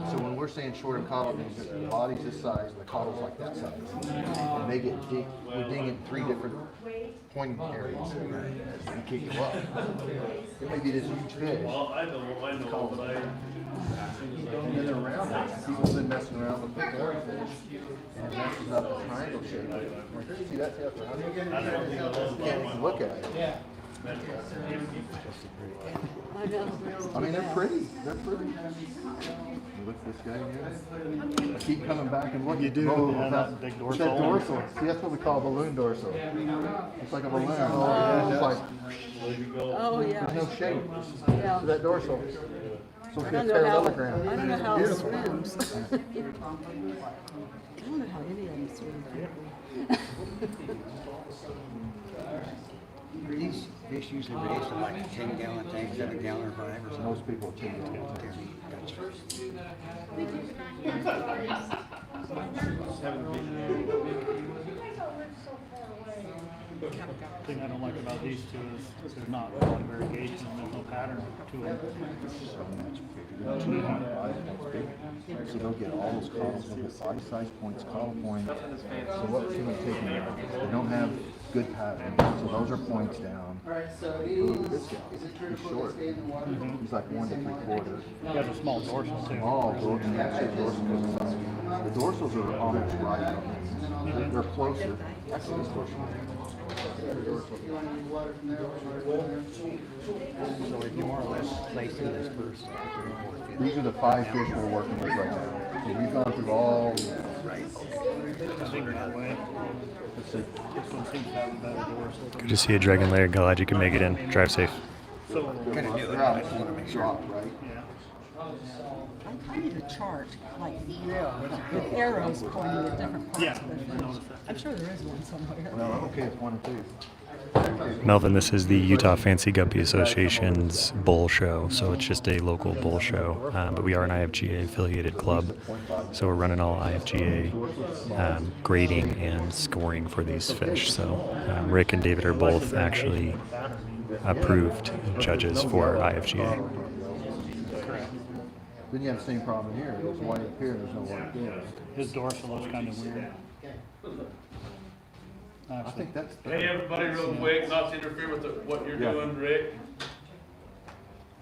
So when we're saying short of caudal, it means that the body's this size and the caudal's like that size. And they get we ding in 3 different pointing areas. You can't go up. It may be this huge fish. Well, I know, but I. And then around it, people have been messing around with the orange fish, and it messes up the triangle shape. See that tail around it? You can't even look at it. Yeah. I know. I mean, they're pretty. They're pretty. You look at this guy here. I keep coming back and looking. You do. Oh, Yeah, that big that dorsal. dorsal. See, that's what we call a balloon dorsal. It's like a balloon. It's like Oh, yeah. there's no shape Yeah. to that dorsal. So it's I got don't know how, parallelogram. I don't know how it Beautiful. swims. I don't know how any of them swim. These fish usually release to like a 10-gallon tank, 7-gallon or whatever. So Most people change it. The thing I don't like about these two is there's not a lot of variegation and there's no pattern to them. So they'll get all those caudals, they'll get body size points, caudal points. So what can we take in there? They don't have good patterns, so those are points down. Alright, so Look at this guy, is it he's critical to short. stay in the water? He's like 1 to 3/4. He has a small dorsal too. All broken, actually dorsal goes up. The dorsals are almost right on these. They're closer. Actually, this dorsal. You want to use water from there? So if you more or less place in this first, These are the 5 fish we're working with right now. So we've gone through all. I think that way. Let's see. This one seems to have a better dorsal. Good to see you, Dragon Lair. Glad you can make it in. Drive safe. So, kind of do it. Drop, I just want to make sure. drop, right? yeah. I need a chart, like, with arrows pointing at different parts Yeah, of I it. noticed that. I'm sure there is one somewhere. Well, I'm okay with 1 and 2. Melvin, this is the Utah Fancy Guppy Association's bull show, so it's just a local bull show, but we are an IFGA affiliated club, so we're running all IFGA grading and scoring for these fish. So Rick and David are both actually approved judges for IFGA. Then you have the same problem here. There's white up here, there's no white there. His dorsal looks kind of weird. I think that's. Hey, everybody, real quick, not to interfere with what you're doing, Rick.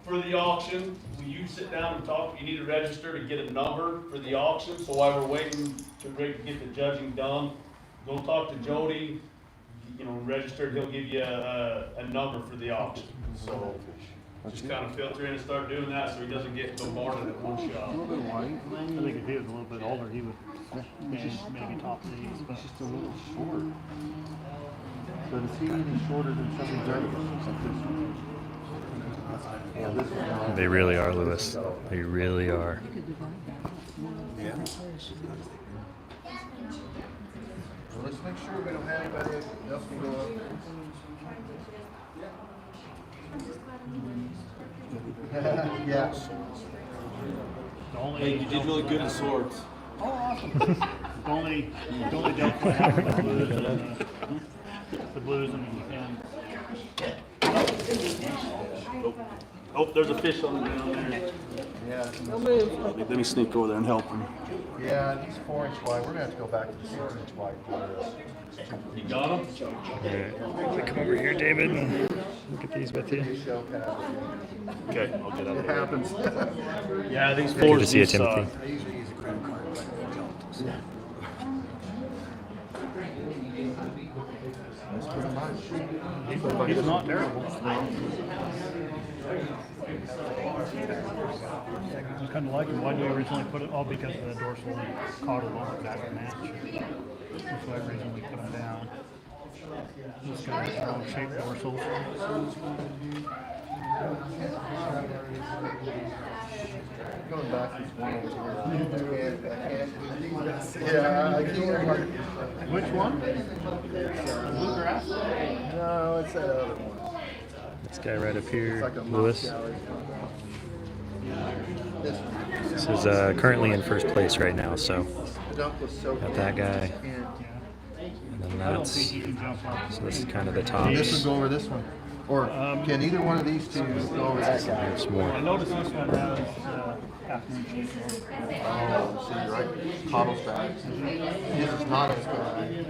For the auction, when you sit down and talk, you need to register to get a number for the auction. So while we're waiting to Rick to get the judging done, go talk to Jody, registered, he'll give you a number for the auction. So just kind of filter in and start doing that so he doesn't get bombarded at one shot. A little bit white. I think if he was a little bit older, he would maybe top these, but It's just a little short. But is he any shorter than some of these other ones? Like this one? Yeah, this one. They really are, Lewis. They really are. Yeah. Well, let's make sure we don't have anybody else can go up. Yeah. the Hey, you did really good in swords. only dealt with half of the blues and the blues and oh, there's a fish on the ground there. Yeah. Let me sneak over there and help him. Yeah, he's 4-inch wide. We're gonna have to go back to the 6-inch wide for this. You got him? Come over here, David, and look at these with you. Okay, I'll get up. It happens. Yeah, these Good fours to see you, do suck. Timothy. I usually use a credit card, but I don't. He's not terrible. I kind of like him. Why did we originally put it? All because of the dorsal and caudal won't exactly match. That's why I originally put them down. This guy's wrong shaped dorsals. Going back to one over here. Yeah, I can't. Which one? Bluegrass? No, it's that other one. This guy right up here, It's like a Lewis. Moscow. This one. This is currently in first place right now, so The dump was so got that guy, And and then I don't that's, think he can jump up. so this is kind of the this tops. one go over this one. Or can either one of these two go over that guy? There's more. I noticed this one has afternoon shape. Oh, see, right? Coddle's back. His is not as bad. And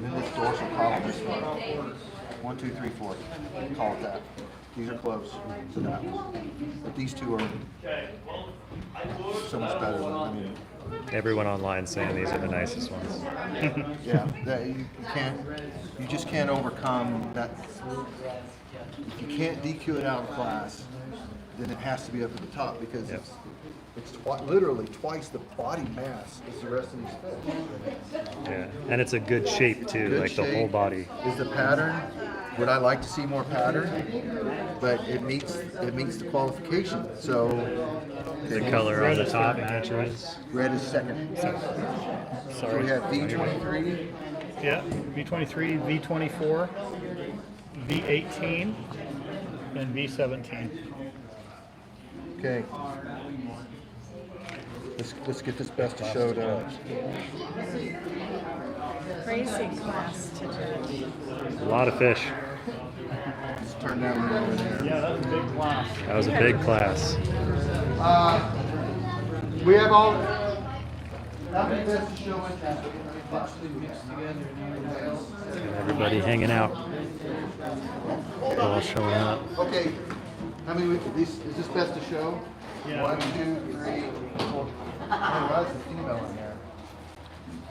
then this dorsal coddle, this one. 1, 2, 3, 4. Call it that. These are close to that one. But these two are so much better than, I mean, Everyone online saying these are the nicest ones. yeah, that you just can't overcome that. If you can't DQ it out of class, then it has to be up at the top because Yep. it's literally twice the body mass as the rest of these fish. Yeah, and it's a good shape too, Good like the whole shape. body. Is the pattern? Would I like to see more pattern? But it meets the qualification. So The color on the top matches. red is second. So we have V23. Yeah, V23, V24, V18, and V17. Okay. Let's get this best of show done. Crazy class to judge. A lot of fish. Let's turn that one over there. Yeah, that's a big class. That was a big class. We have all. How many best of show in that? Everybody hanging out. They're all showing up. Okay. How many? Is this best of show? Yeah. 1, 2, 3, 4. Oh, that's a female in there.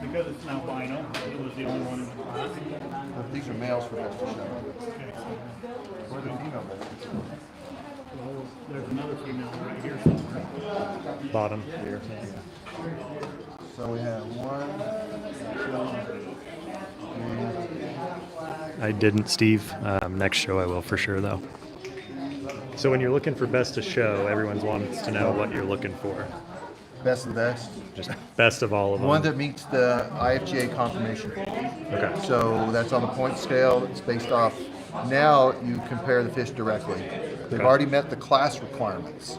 Because it's now final, it was the only one in the class. But these are males for best of show. Okay, so Where's the female best of show? there's another female right here somewhere. Bottom here. So we have 1, 2, I didn't, Steve. Next show I will for sure though. So when you're looking for best of show, everyone wants to know what you're looking for. Best of the best. Just best of all of them. One that meets the IFGA confirmation. Okay. So that's on the point scale. It's based off. Now you compare the fish directly. They've Okay. already met the class requirements.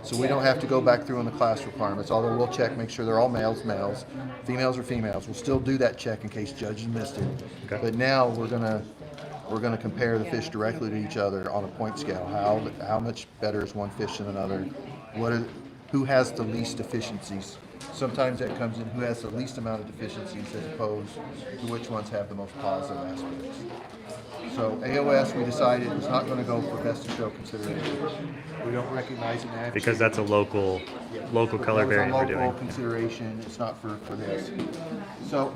So we don't have to go back through on the class requirements, although we'll check, make sure they're all males, females are females. We'll still do that check in case judges missed it. Okay. But now we're gonna compare the fish directly to each other on a point scale. How much better is one fish than another? Who has the least deficiencies? Sometimes that comes in who has the least amount of deficiencies as opposed to which ones have the most positive aspects. So AOS, we decided, is not going to go for best of show consideration. We don't recognize it as Because that's a local color variant we're It's a doing. local consideration. It's not for this. So,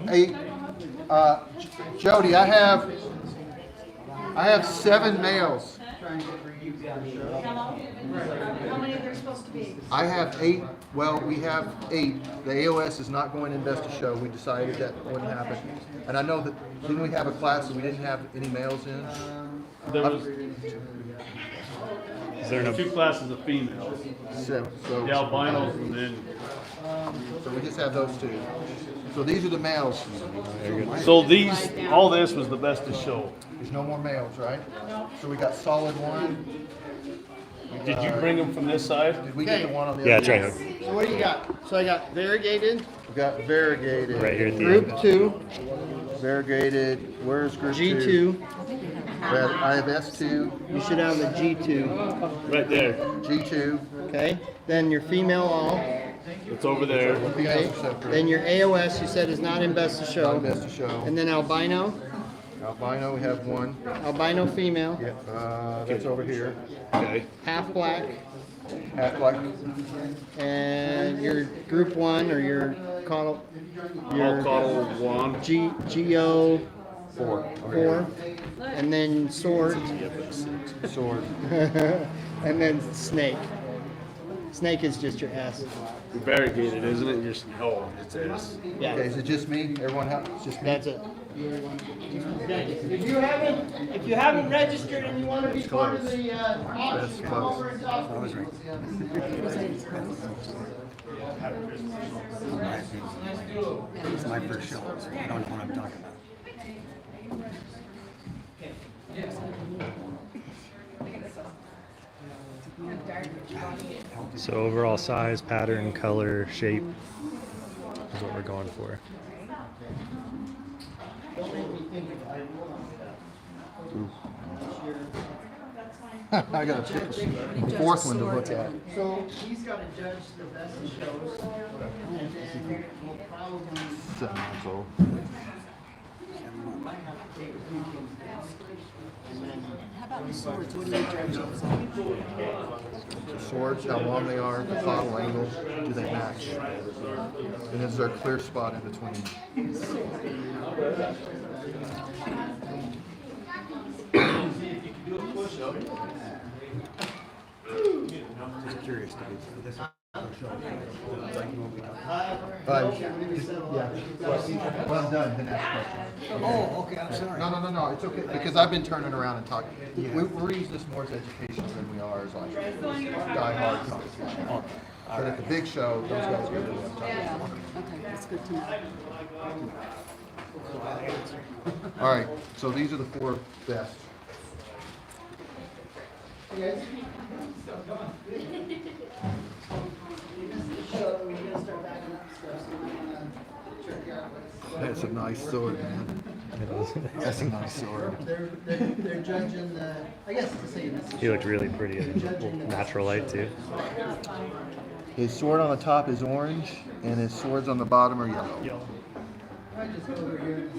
Jody, I have 7 males. How many are there supposed to be? I have 8. Well, we have 8. The AOS is not going in best of show. We decided that wouldn't happen. And I know that, didn't we have a class that we didn't have any males in? There was Is there 2 classes of females, 7. So, the albinos and then, so we just have those 2. So these are the males. so all this was the best of show. There's no more males, right? So we got solid 1. Did you bring them from this side? Did we get the one on the Yeah, other? it's right here. So what do you got? So I got variegated, We got variegated. Right here at the group end. 2, Variegated. Where's group 2? G2. I have S2, You should have the G2, Right there. G2. okay? Then your female all, It's over there. okay? Females are separate. Then your AOS you said is not in best of show. Not best to show. And then albino, Albino, we have 1. albino female, Yeah, that's over here. Okay. half black, Half black. and your group 1 or your caudal, I'll call one. GO 4. 4, and then sword, Sword. and then snake. Snake is just your S. Variegated, isn't it? Oh, it's S. Yeah, Okay, is it just me? Everyone have, it's just me? that's it. If you haven't registered and you want to be part of the auction, come over and talk to me. It's my first show, so I don't know what I'm talking about. So overall size, pattern, color, shape is what we're going for. I got a 4th one to look at. So he's got to judge the best of shows, and then we'll probably 7 months old. How about the swords? What do you judge? The swords, how long they are, the caudal angle, do they match? And is there a clear spot in between? Just curious to be this. Yeah. Well, I'm done, then ask questions. Oh, okay, I'm sorry. No, it's okay, because I've been turning around and talking. We're using this more as educational than we are as like die-hard competition. But at the big show, those guys go to the Yeah, okay, that's good to know. All right, so these are the 4 best. That's a nice sword, man. That's a nice sword. they're judging the. I guess it's the same. He looked really pretty in natural light too. His sword on the top is orange, and his swords on the bottom are yellow. I just go over here.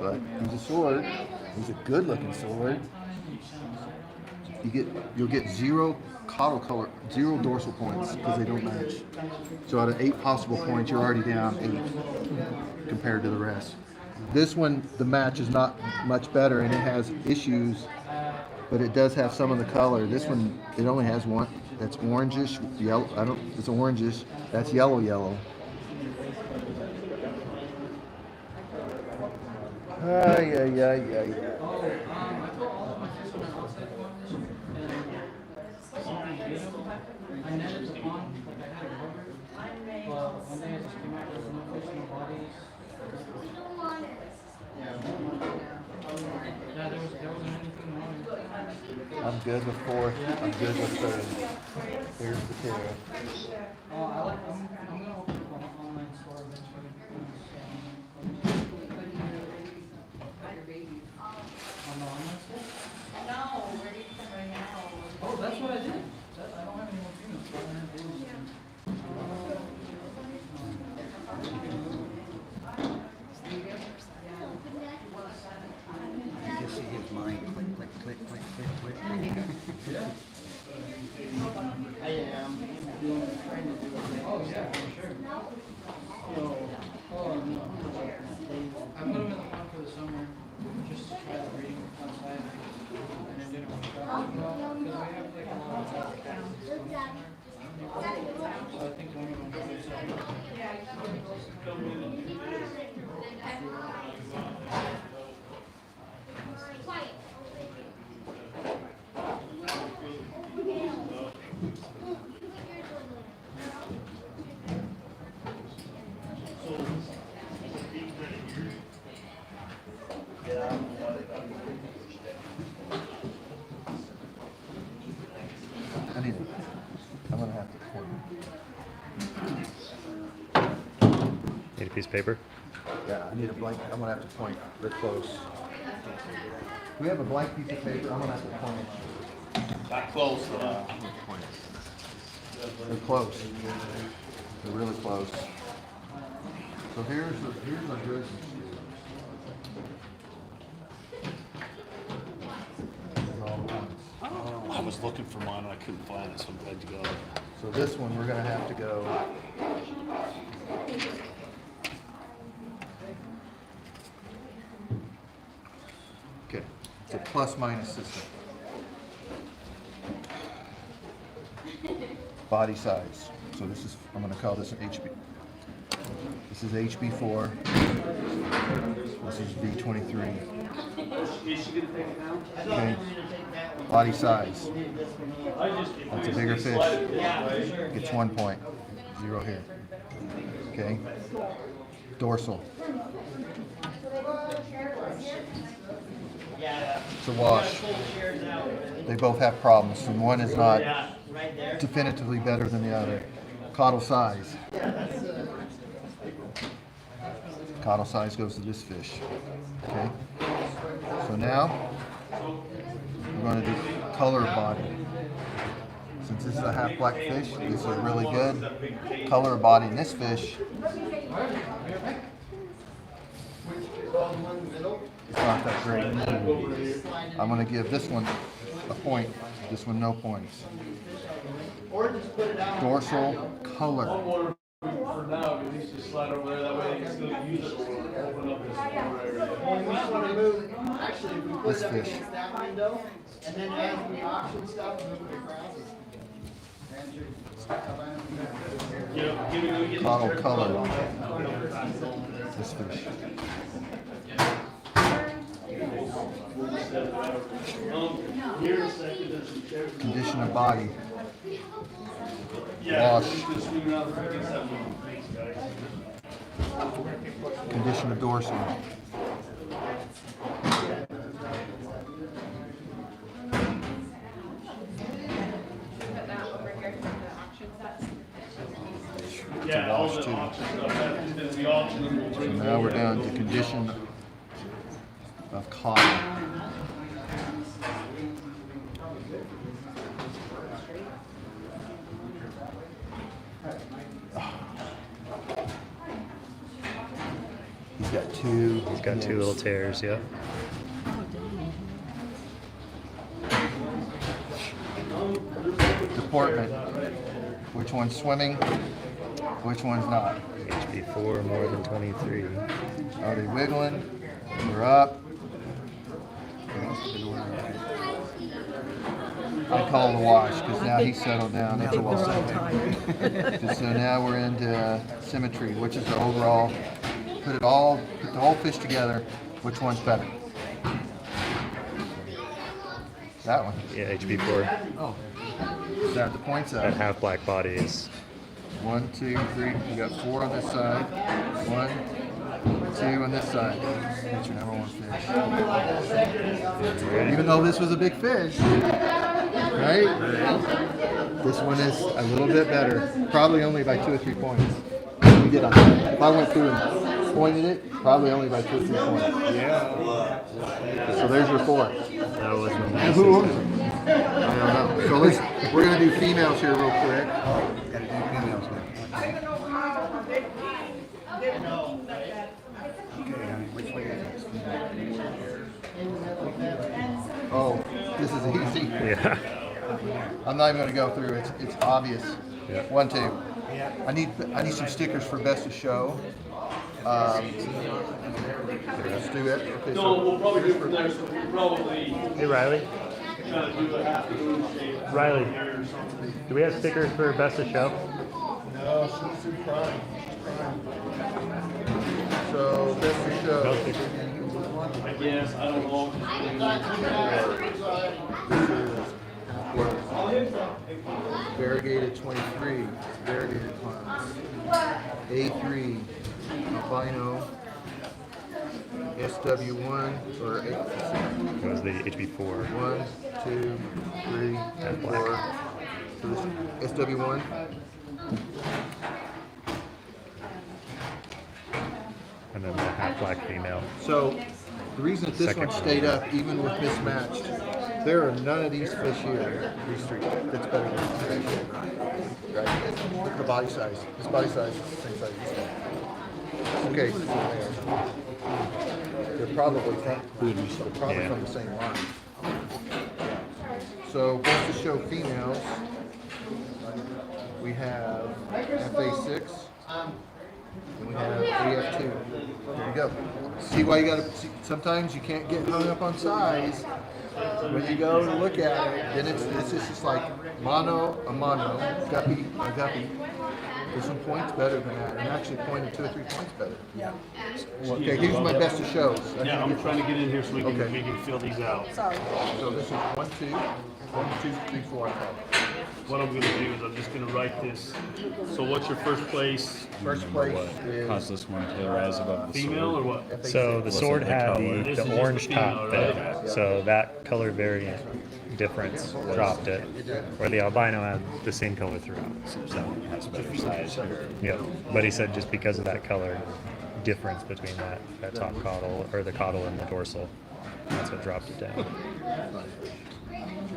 But he's a sword. He's a good-looking sword. You'll get 0 caudal color, 0 dorsal points because they don't match. So out of 8 possible points, you're already down 8 compared to the rest. This one, the match is not much better, and it has issues, but it does have some of the color. This one, it only has 1 that's orangish, yellow. It's orangish. That's yellow. I netted the pond, like I had it covered. But one day I just came out, there was no fish, no bodies. Yeah, there wasn't anything wrong. I'm good with fourth. I'm good with third. Here's the tail. I'm gonna open up an online store eventually. On the online store? No, where do you come right now? Oh, that's what I did. I don't have any more females, so I don't have babies. You just see his mind click, click, click, click, click, click. I am trying to do it. Oh, yeah, for sure. So, I put them in the pond for the summer, just to try the breeding outside, and it didn't work out well, because we have like a lot of cats this summer. So I think one of them will be something. I'm gonna have to point. Need a piece of paper? Yeah, I need a blank. I'm gonna have to point. They're close. We have a blank piece of paper. I'm gonna have to point. Not close, They're close. They're really close. So here's our grizzly. These are all the ones. I was looking for mine and I couldn't find it, so I'm glad to go. So this one, we're gonna have to go. Okay, it's a plus minus system. Body size. So this is, I'm gonna call this an HB. This is HB4. This is B23. Okay. Body size. That's a bigger fish. Gets 1 point. 0 here. Okay. Dorsal. It's a wash. They both have problems, and one is not definitively better than the other. Caudal size. Caudal size goes to this fish. Okay. So now we're going to do color of body. Since this is a half black fish, this is really good. Color of body in this fish. It's not that great. I'm going to give this one a point, this one no points. Dorsal color. For now, at least just slide over there, that way they can still use it or open up this area. Actually, if we put This it up fish. against that window, and then as we auction stuff, move it across. Caudal color. This fish. Condition of body. Wash. Condition of dorsal. Yeah, all wash the too. auction stuff, that's gonna be auctioned and we'll So bring. now we're down to condition of cotton. He's got two. He's got two little tears, yeah. Deportment. Which one's swimming? Which one's not? HB4 more than 23. Are they wiggling? They're up. I call it a wash because now he's settled down. It's a They're all wash. tired. So now we're into symmetry, which is the overall. Put the whole fish together. Which one's better? That one. Yeah, HB4. Oh, Start the points That up. half black body is 1, 2, 3. You got 4 on this side. 1, 2 on this side. That's your number one fish. Even though this was a big fish, right? This one is a little bit better. Probably only by 2 or 3 points. We did on that. If I went through and pointed it, probably only by 2 or 3 points. Yeah. So there's your 4. that was the And who owns them? I don't know. So we're gonna do females here real quick. Gotta do females now. Okay, which way is it? Oh, this is easy. Yeah. I'm not even gonna go through. It's obvious. Yeah. 1, 2. I need some stickers for best of show. Let's do it. Okay, No, we'll probably do it from there, so we'll probably Hey Riley. kind of do a half moon shape. Riley. Here or something. Do we have stickers for best of show? No, she's crying. So best of show. No stickers. I guess, I don't know. Variegated 23, variegated ponds. A3, albino, SW1, or It was the HB4. 1, 2, 3, 4. So this SW1. And then the half black female. So the reason that this Second. one stayed up, even with mismatched, there are none of these fish here, these 3, that's better than this fish. Right? Look at the body size. This body size is the same size as this one. Okay. They're probably from the same line. So best to show females, we have FA6. And we have AF2. There you go. See why you gotta, sometimes you can't get hung up on size. When you go to look at it, then it's just like mono, a mono, guppy, a guppy. There's some points better than that, and actually pointed 2 or 3 points better. Yeah. Okay, here's my best of shows. Yeah, I'm trying to get in here so we can, Okay. we can fill these out. Sorry. So this is 1, 2, 1, 2, 3, 4, 5. What I'm gonna do is I'm just gonna write this. So what's your first place? First place Cause is this one to rise above the Female or sword. what? So the sword had This is the just orange the top female, bit, right? so that color variant difference dropped it, where the albino had the same color throughout. So that one has better size here. Yep, but he said just because of that color difference between that top caudal, or the caudal and the dorsal, that's what dropped it down.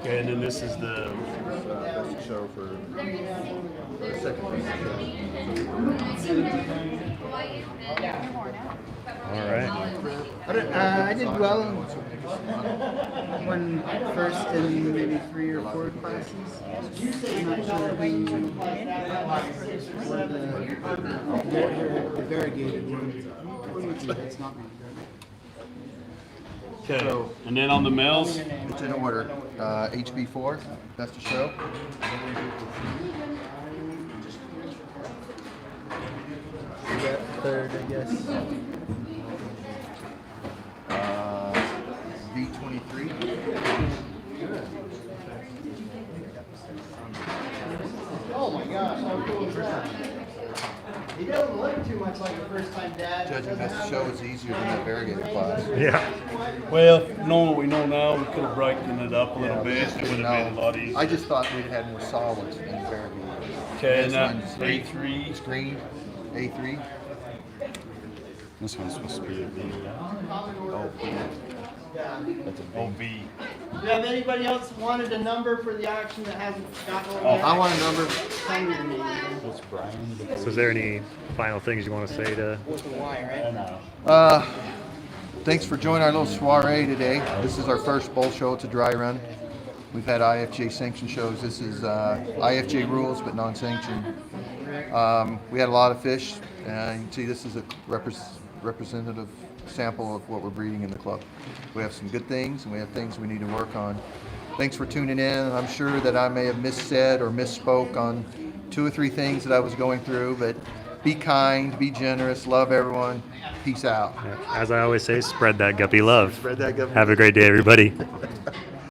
Okay, and then this is the, best of show for second place. All right. I did well in one first and maybe 3 or 4 classes. I'm not sure who were the variegated ones. That's not me. okay, and then on the males, It's in order. HB4, best of show. Third, I guess. V23. Oh my gosh, how cool is that? He doesn't look too much like a first-time dad. Judging best of show is easier than that variegated class. Yeah. well, knowing what we know now, we could have brightened it up a little bit. It would have been a lot easier. I just thought we'd had more solids in variegated. Okay, and This that one's A3. It's green, A3. This one's supposed to be a V. That's a V. Oh, V. Do have anybody else wanted a number for the auction that hasn't gotten one yet? I want a number. Tell me your name. What's Brian? So is there any final things you want to say to? With the Y, right? Thanks for joining our little soiree today. This is our first bull show. It's a dry run. We've had IFJ sanctioned shows. This is IFJ rules, but non-sanctioned. We had a lot of fish, and you can see this is a representative sample of what we're breeding in the club. We have some good things, and we have things we need to work on. Thanks for tuning in. I'm sure that I may have missaid or misspoke on 2 or 3 things that I was going through, but be kind, be generous, love everyone. Peace out. As I always say, spread that guppy love. Spread that guppy Have a great day, everybody.